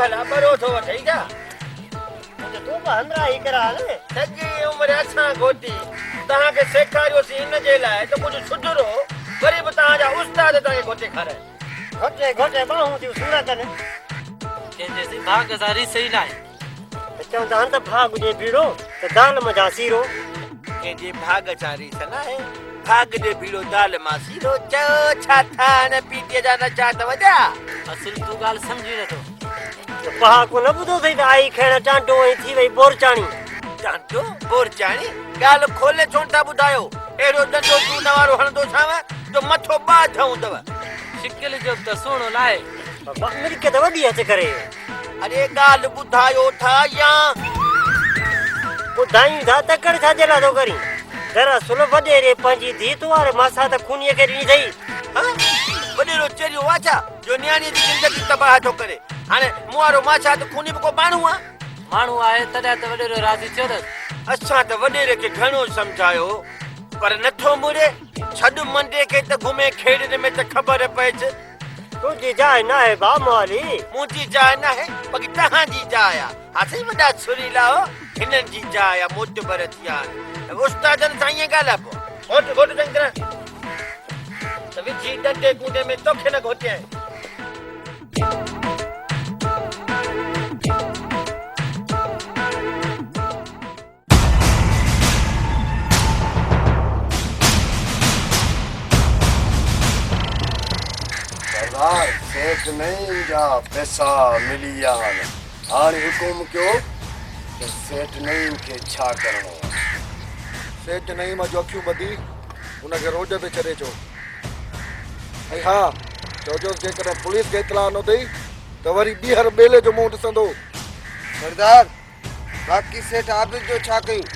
हला बरो थो वठे जा तूं बि हंधरा ई करा न। सॼी उमिरि असां घोटी तव्हांखे सेखारियोसीं इन जे लाइ त कुझु सुधरो वरी बि तव्हांजा उस्ताद तव्हांखे घोटे खाराइनि। घोटे घोटे बाहूं थियूं सूरतनि कंहिंजे भाग सां रिसई न आहे। चवंदा आहिनि त भाग हुजे भीड़ो त दाल मजा सीरो। कंहिंजे भाग सां रिस न आहे। भाग जे भीड़ो दाल मां सीरो। चओ छा था न पीतीअ जा नचा अथव छा? असुल तूं ॻाल्हि सम्झी नथो। पहा को न ॿुधो अथई त आई खैण टांटो ऐं थी वई बोरचाणी। टांटो बोरचाणी ॻाल्हि खोले छो था ॿुधायो? अहिड़ो डंडो चून वारो हणंदो छाव जो मथो ॿा ठहंदव। शिकिल जो त सुहिणो लाहे अमेरिका त वॾी अच करे। अरे ॻाल्हि ॿुधायो था या ॿुधायूं था तकड़ छा जे लाइ थो करी? दरअसल वॾेरे पंहिंजी धीअ वारे मासा त खूनीअ खे ॾिनी अथई। वॾेरो चेरियो वाचा जो न्याणीअ जी ज़िंदगी तबाह थो करे। हाणे मूं वारो माछा त खूनी बि को माण्हू आहे। माण्हू आहे तॾहिं त वॾेरो राज़ी थियो न। असां त वॾेरे खे घणो सम्झायो पर नथो मुड़े। छॾ मंडे खे त घुमे खेॾण में त ख़बर पएसि। तुंहिंजी जाइ न आहे बा मोहाली। मुंहिंजी जाइ न आहे बाक़ी तव्हांजी जाइ आहे। असीं वॾा छुरीला हो हिननि जी जाइ आहे मोटबर थिया आहिनि। उस्तादनि सां ईअं ॻाल्हाइबो। घोट घोट चङी तरह त विझी डंडे कूंडे में तोखे न घोटियां। सरदार सेठ नहीं जा पैसा मिली विया आहिनि। हाणे हुकुम कयो त सेठ नहीं खे छा करणो आहे। सेठ नहीं मां जो अखियूं ॿधी उनखे रोड ते छॾे अचो। ऐं हा चओजोसि जेकॾहिं पुलिस खे इतला न अथई त वरी ॿीहर ॿेले जो मुंहुं ॾिसंदो। सरदार बाक़ी सेठ आबिद जो छा कयूं?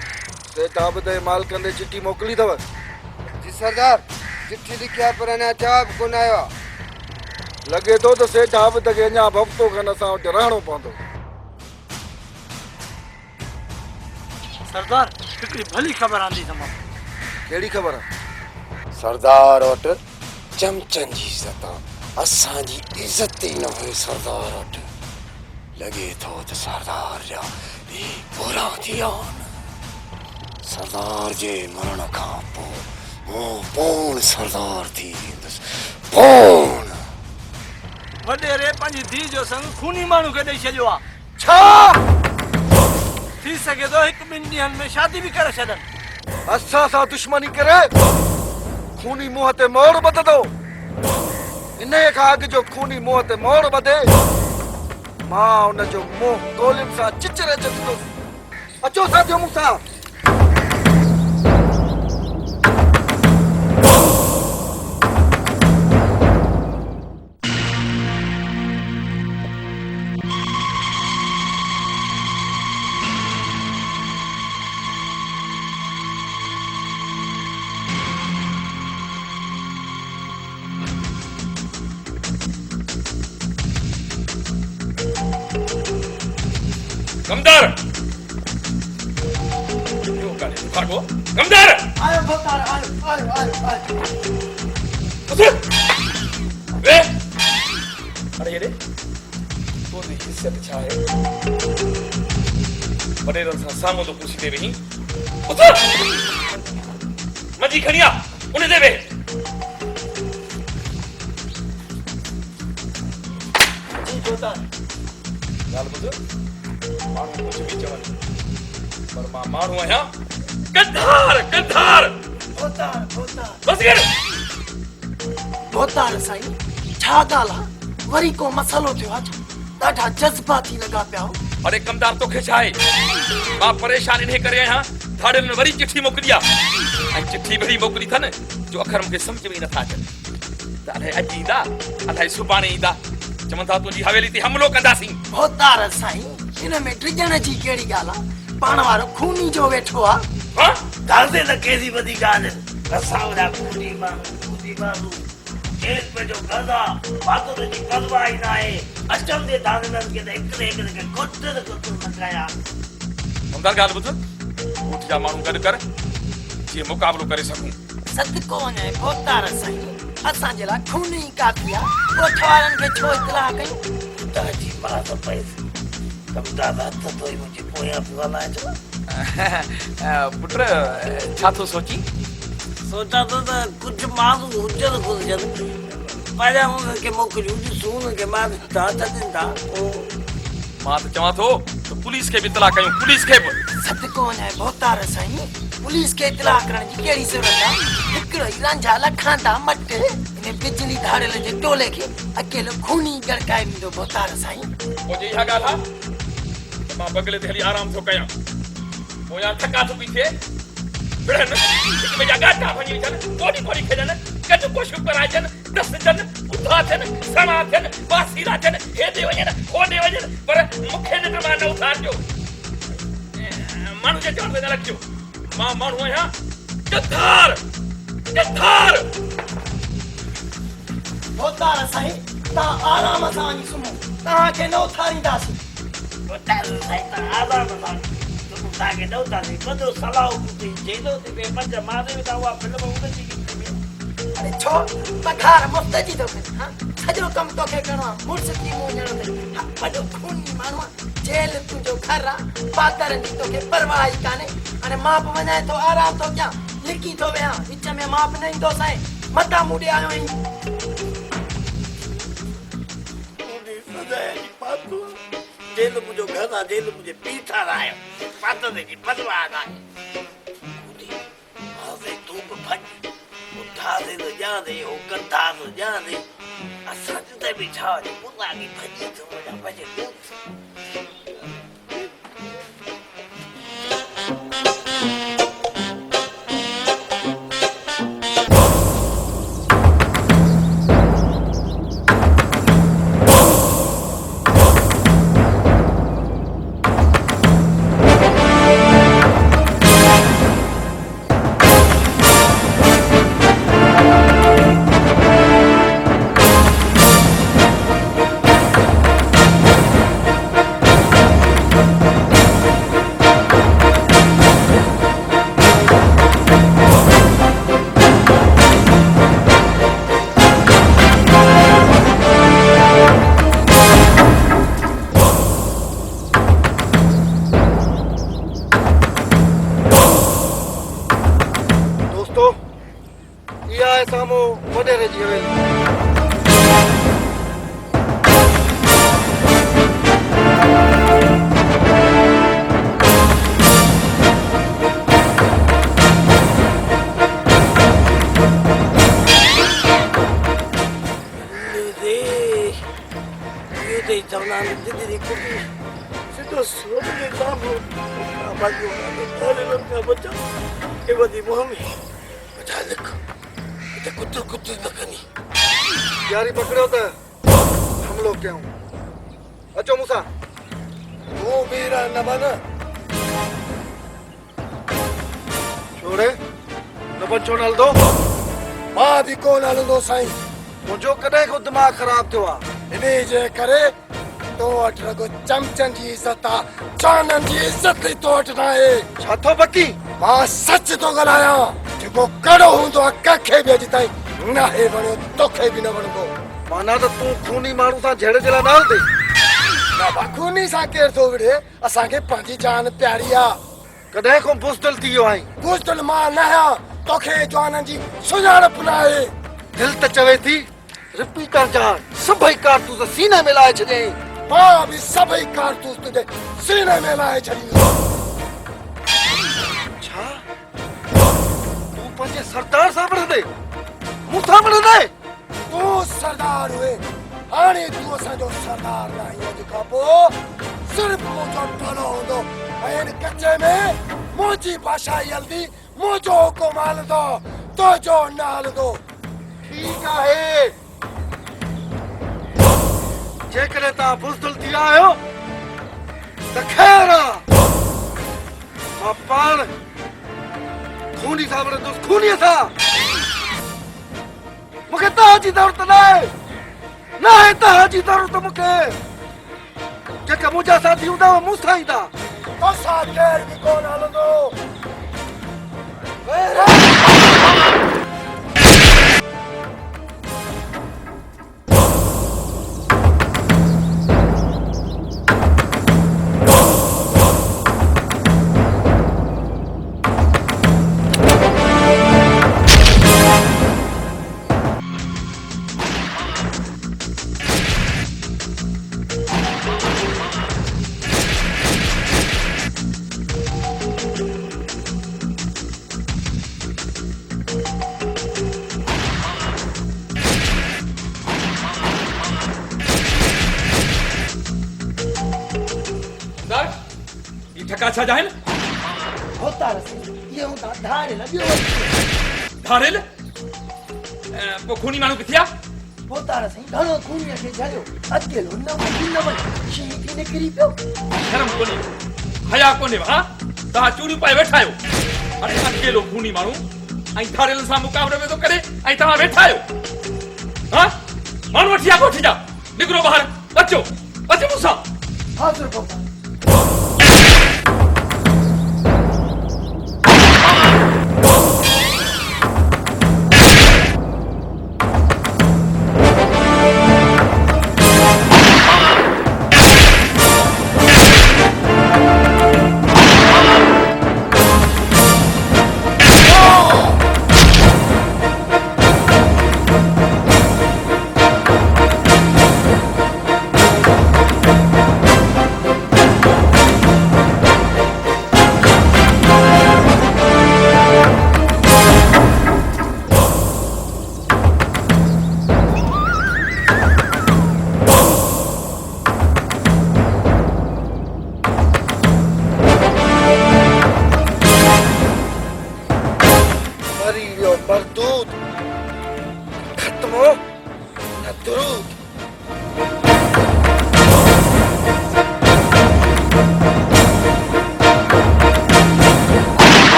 सेठ आबिद जे मालिकनि ॾे चिठी मोकिली अथव? जी सरदार चिठी लिखी आहे पर अञा जवाब कोन आयो आहे। लॻे थो त सेठ आबिद खे अञा हफ़्तो खनि असां वटि रहणो पवंदो। सरदार हिकिड़ी भली ख़बर आंदी तमामु। कहिड़ी ख़बर आहे? सरदार वटि चमचनि जी इज़त आहे, असांजी इज़त ई न हुई सरदार वटि। लॻे थो त सरदार जा बुरा थी विया आहिनि। सरदार जे मरण खां पोइ मूं पूर्ण सरदार थी वेंदुसि। पूर्ण वॾेरे पंहिंजी धीउ जो संग खूनी माण्हू खे ॾेई छॾियो आहे। छा थी सघे थो हिकु ॿिनि ॾींहंनि में शादी बि करे छॾनि। असां सां दुश्मनी करे खूनी मुंहं ते मोहर ॿधंदो। इन खां अॻु जो खूनी मुंहं ते मोहर ॿधे मां उनजो मुंहुं गोलियुनि सां चिचरे छॾींदुसि। अचो साथियो मूंसां। कमदार क्यों काले भागो। कमदार आयो भोतार आयो। वे अरे ये तो हिस्से छा है वॾेरनि सां साम्हूं तो कुर्सी ते वेही उथर मजी खणिया उन ते वेह। जी भोतार। ॻाल्हि ॿुध माण्हू कुझु बि चवनि पर मां माण्हू आहियां गद्दार गद्दार। भोतार भोतार बस कर भोतार साईं छा ॻाल्हि आहे? वरी को मसालो थियो आहे? ॾाढा जज़्बाती लॻा पिया हो। अरे कमदार तोखे छा आहे? मां परेशान इन्हे करे आहियां थाड़ियुनि में वरी चिठी मोकिली आहे ऐं चिठी वरी मोकिली अथनि जो अखर मूंखे सम्झ में ई नथा अचनि। त अलाए अॼु ईंदा अलाए सुभाणे ईंदा। चवनि था तुंहिंजी हवेली ते हमलो कंदासीं। भोतार साईं इन में ड्रिजण जी कहिड़ी ॻाल्हि आहे? पाण वारो खूनी जो वेठो आहे। ॻाल्हि न कहिड़ी वॾी ॻाल्हि असां वॾा खूनी माण्हू जेल में जो गदा बातों जी परवाह ही ना है। अचम दे दानन के हिकिड़े खे कुटर न कया। कमदार ॻाल्हि ॿुध ऊठ जा माण्हू गॾु कर जीअं मुक़ाबिलो करे सघूं। सदको वञे भोतार साईं असांजे लाइ खूनी काफ़ी आहे। ॻोठ वारनि खे छो इतलाह कयूं? तव्हांजी मां त पैसे कमदार हथ धोई मुंहिंजी पोयां पियो हलाए थो। पुट छा थो सोची? सोचा थो त कुझु माण्हू हुजनि घुरिजनि पहिरियां उन्हनि खे मोकिलियूं ॾिसूं उन्हनि खे मार था छॾनि था। मां त चवां थो त पुलिस खे बि इतला कयूं। पुलिस खे बि सदको वञे भोतार साईं पुलिस खे इतलाह करण जी कहिड़ी ज़रूरत आहे? हिकिड़ो ई रांझा लखांदा मट इन बिजली धाड़ियल जे टोले खे अकेलो खूनी गड़काए ॾींदो भोतार साईं। पोइ इहा ॻाल्हि आहे त मां बगले ते हली आराम थो कयां। पोयां थका थुकी थिए विढ़नि हिक ॿिए जा गाटा वञी वञनि कोडी कोडी खेॾनि गॾु कोशिशि कराइजनि दसजनि उथा थियनि सणा थियनि बासीरा थियनि हेॾे वञनि होॾे वञनि पर मूंखे निंड मां न उथारिजो। माण्हू जे चवण ते न रखिजो। मां माण्हू आहियां गद्दार गद्दार। भोतार साईं तव्हां आराम सां वञी सुम्हो। तव्हांखे न उथारींदासीं। बतायो साईं त आज़ाद सां तुम ताके दौता दे बदो सलाह कुती जेदो ते बे पंज मारे ता वा फिल्म उनजी अरे छो पघार मुफ्त जी तो करे हां सजो कम तो के करणो मुर्स की मोजण ते बडो खूनी मानो जेल तुजो घर पातर नी तो के परवाह ही काने अने माप वनाए तो आराम तो क्या लिकी तो वेया विच में माप नहीं दो साईं मता मुडे आयो ही उनी सजाए पातो जेल मुजो घर आ जेल मुझे पीठा रायो पातो दे की परवाह ना उनी आवे तू को फट उठा दे तो जा दे ओ कंधा तो जा दे असा ते बिछा दे पुला की भजी तो मजा बजे सामो वडेरे जी हवेली यारी पकड़ो तो हम लोग क्या हूँ अचो मूसा तू मेरा न बन छोड़े न बन छोड़ हल दो मां भी कोन हल दो साईं मुझो कॾहिं को दिमाग खराब थियो आहे इने जे करे तो वटि रगो चमचन जी इज्जत आहे चानन जी इज्जत ई तो वटि न आहे छा थो बकी मां सच थो ॻाल्हायां जेको कड़ो हूंदो आहे कंहिंखे बि अॼु ताईं न आहे वणियो तोखे बि न वणंदो माना त तूं खूनी माण्हू सां जहिड़े जे लाइ न हलंदे बाबा खूनी सां केरु थो विढ़े असांखे पंहिंजी जान प्यारी आहे कॾहिं को बुज़दिल थी वियो आहीं बुज़दिल मां न आहियां तोखे जवाननि जी सुञाणप न आहे दिलि त चवे थी रिपीटर जा सभई कारतूस सीने में लाए छॾियईं मां बि सभई कारतूस तुंहिंजे सीने में लाए छॾींदुसि छा तूं पंहिंजे सरदार सां विढ़ंदे मूंसां विढ़ंदे तूं सरदार हुए हाणे तूं असांजो सरदार न आहीं अॼु खां पोइ सिर्फ़ु मुंहिंजो टोलो हूंदो ऐं हिन कचे में मुंहिंजी भाषा ई हलंदी मुंहिंजो हुकुम हलंदो तुंहिंजो न हलंदो ठीकु आहे जेकॾहिं तव्हां बुज़दिल थी विया आहियो त ख़ैर आहे मां पाण खूनी सां विढ़ंदुसि खूनीअ सां मूंखे तव्हांजी ज़रूरत न आहे तव्हांजी ज़रूरत मूंखे जेका मुंहिंजा साथी हूंदा मूंसां ईंदा तोसां केर बि कोन हलंदो छा जाहिल होता रसे ये होता धाड़े लगियो धाड़ेल पो खूनी माण्हू किथे आहे होता रसे घणो खूनीअ खे झलियो अकेलो न वञ शी थी निकिरी पियो शर्म कोन्हे हया कोन्हे हा तव्हां चूड़ियूं पाए वेठा आहियो अरे अकेलो खूनी माण्हू ऐं धाड़ेल सां मुक़ाबले में थो करे ऐं तव्हां वेठा आहियो हा माण्हू वठी आ कोठी जा निकिरो ॿाहिरि अचो मूंसां हाज़िर बाबा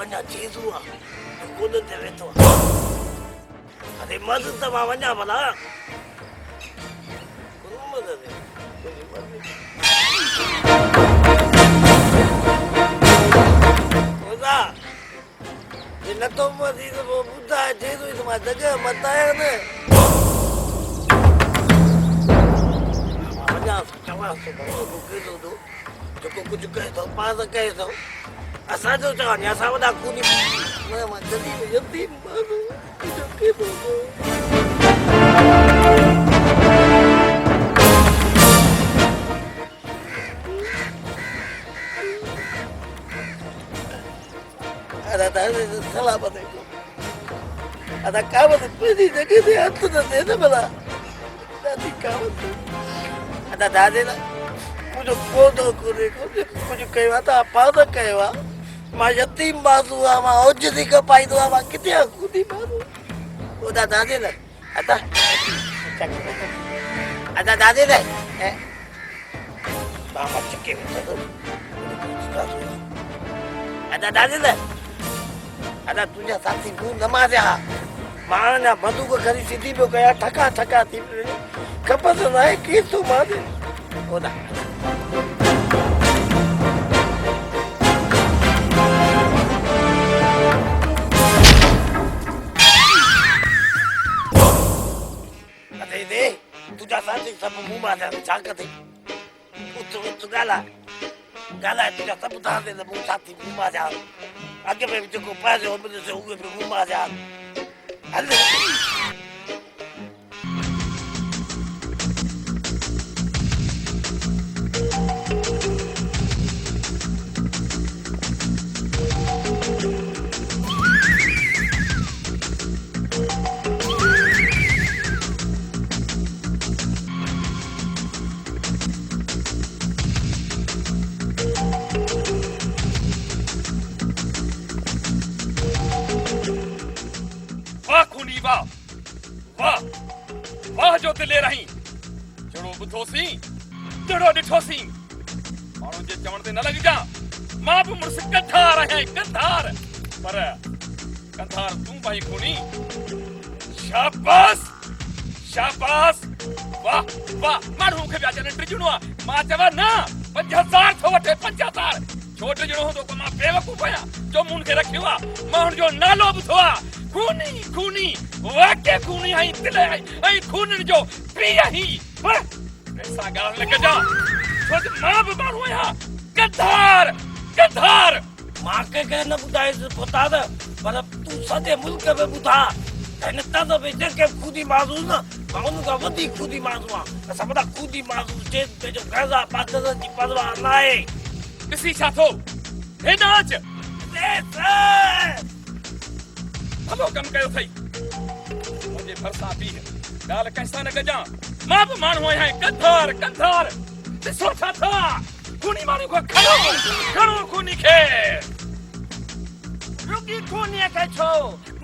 वञा चीज़ू आहे कुन ते वेठो अरे मदद त मां वञा भला कुन मदद ख़ुदा ये न तो मदी तो बुधा चीज़ू तो मां जगह मत आया न वञा चवां थो मूंखे थो जेको कुझु कहे थो पाण कहे थो असांजो चवनि असां वॾा खूनी मां जल्दी जल्दी माण्हू कुझु के थो अरे दादा सलामत है अदा कावत पहिरीं जॻह ते हथ न ॾे न भला ॾाढी कावत अदा दादे न मुंहिंजो कोॾो कोन्हे कुझु कयो आहे त पाण कयो आहे मां यतीम माण्हू आहियां मां ओज थी कपाईंदो आहियां मां किथे खुदी माण्हू ओदा दादे न अदा अदा दादे न बाबा चके वेठो अदा दादे न अदा तुंहिंजा साथी मुंहुं न मारिया मां अञा बंदूक खणी सिधी पियो कयां ठका ठका थी खपत न आहे केरु थो मारे ओदा अरे दे तुझा साथी सब मुंह मारिया छा कथे उत ॻाल्हाए तुंहिंजा सभु तव्हां ते मुंहुं साथी मुंह मारिया अॻे में जेको पाइजो उमिरि से उहे बि मुंह मारिया हल वाह जो दिले रही जड़ो बुधोसी जड़ो डिठोसी मानो जे चवण ते न लग जा मां भी मुर्स कंधार है कंधार पर कंधार तू भाई खूनी शाबाश शाबाश वाह वाह मारू के ब्याजन ट्रिजुनो मां चवा ना 5000 थो वठे 5000 छोट जणो हो तो मां बेवकूफ आया जो मुन के रखियो मां जो नालो बुधो खूनी खूनी वाके खूनी आई दिले आई खून जो पिया ही पैसा गाल लग जा छोट मां भी मारू आया कंधार कंधार मां के न बुधाए पता द पर तू सदे मुल्क में बुधा न त बे जेके खुदी मारू न मानु का वदी खुदी मारू असा बड़ा खुदी मारू जे जो गाजा पादर जी परवा नाए किसी साथो हे नाच ले हलो कम कयो थई मुझे भरसा भी है गाल कैसा न गजा मां भी मानु आया कंधार कंधार दिसो छा था खूनी मारू को खड़ो खड़ो खूनी खे रुकी खूनी के छो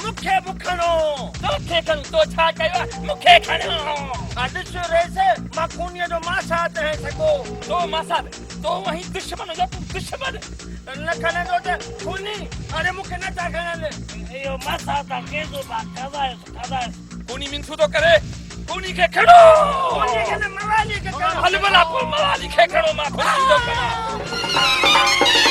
मुखे बुखणो तो खे कन तो छा कयो मुखे खणो अदिसो रेसे मां खूनी जो मासात है सको तो मासात तो वही दुश्मन जो दुश्मन न खने जो ते खूनी अरे मुखे न ता खने यो मासात के जो बा कादा है खूनी मिनसु तो करे खूनी के खड़ो खूनी के मवाली के खड़ो हल भला मवाली के खड़ो मां खूनी तो करा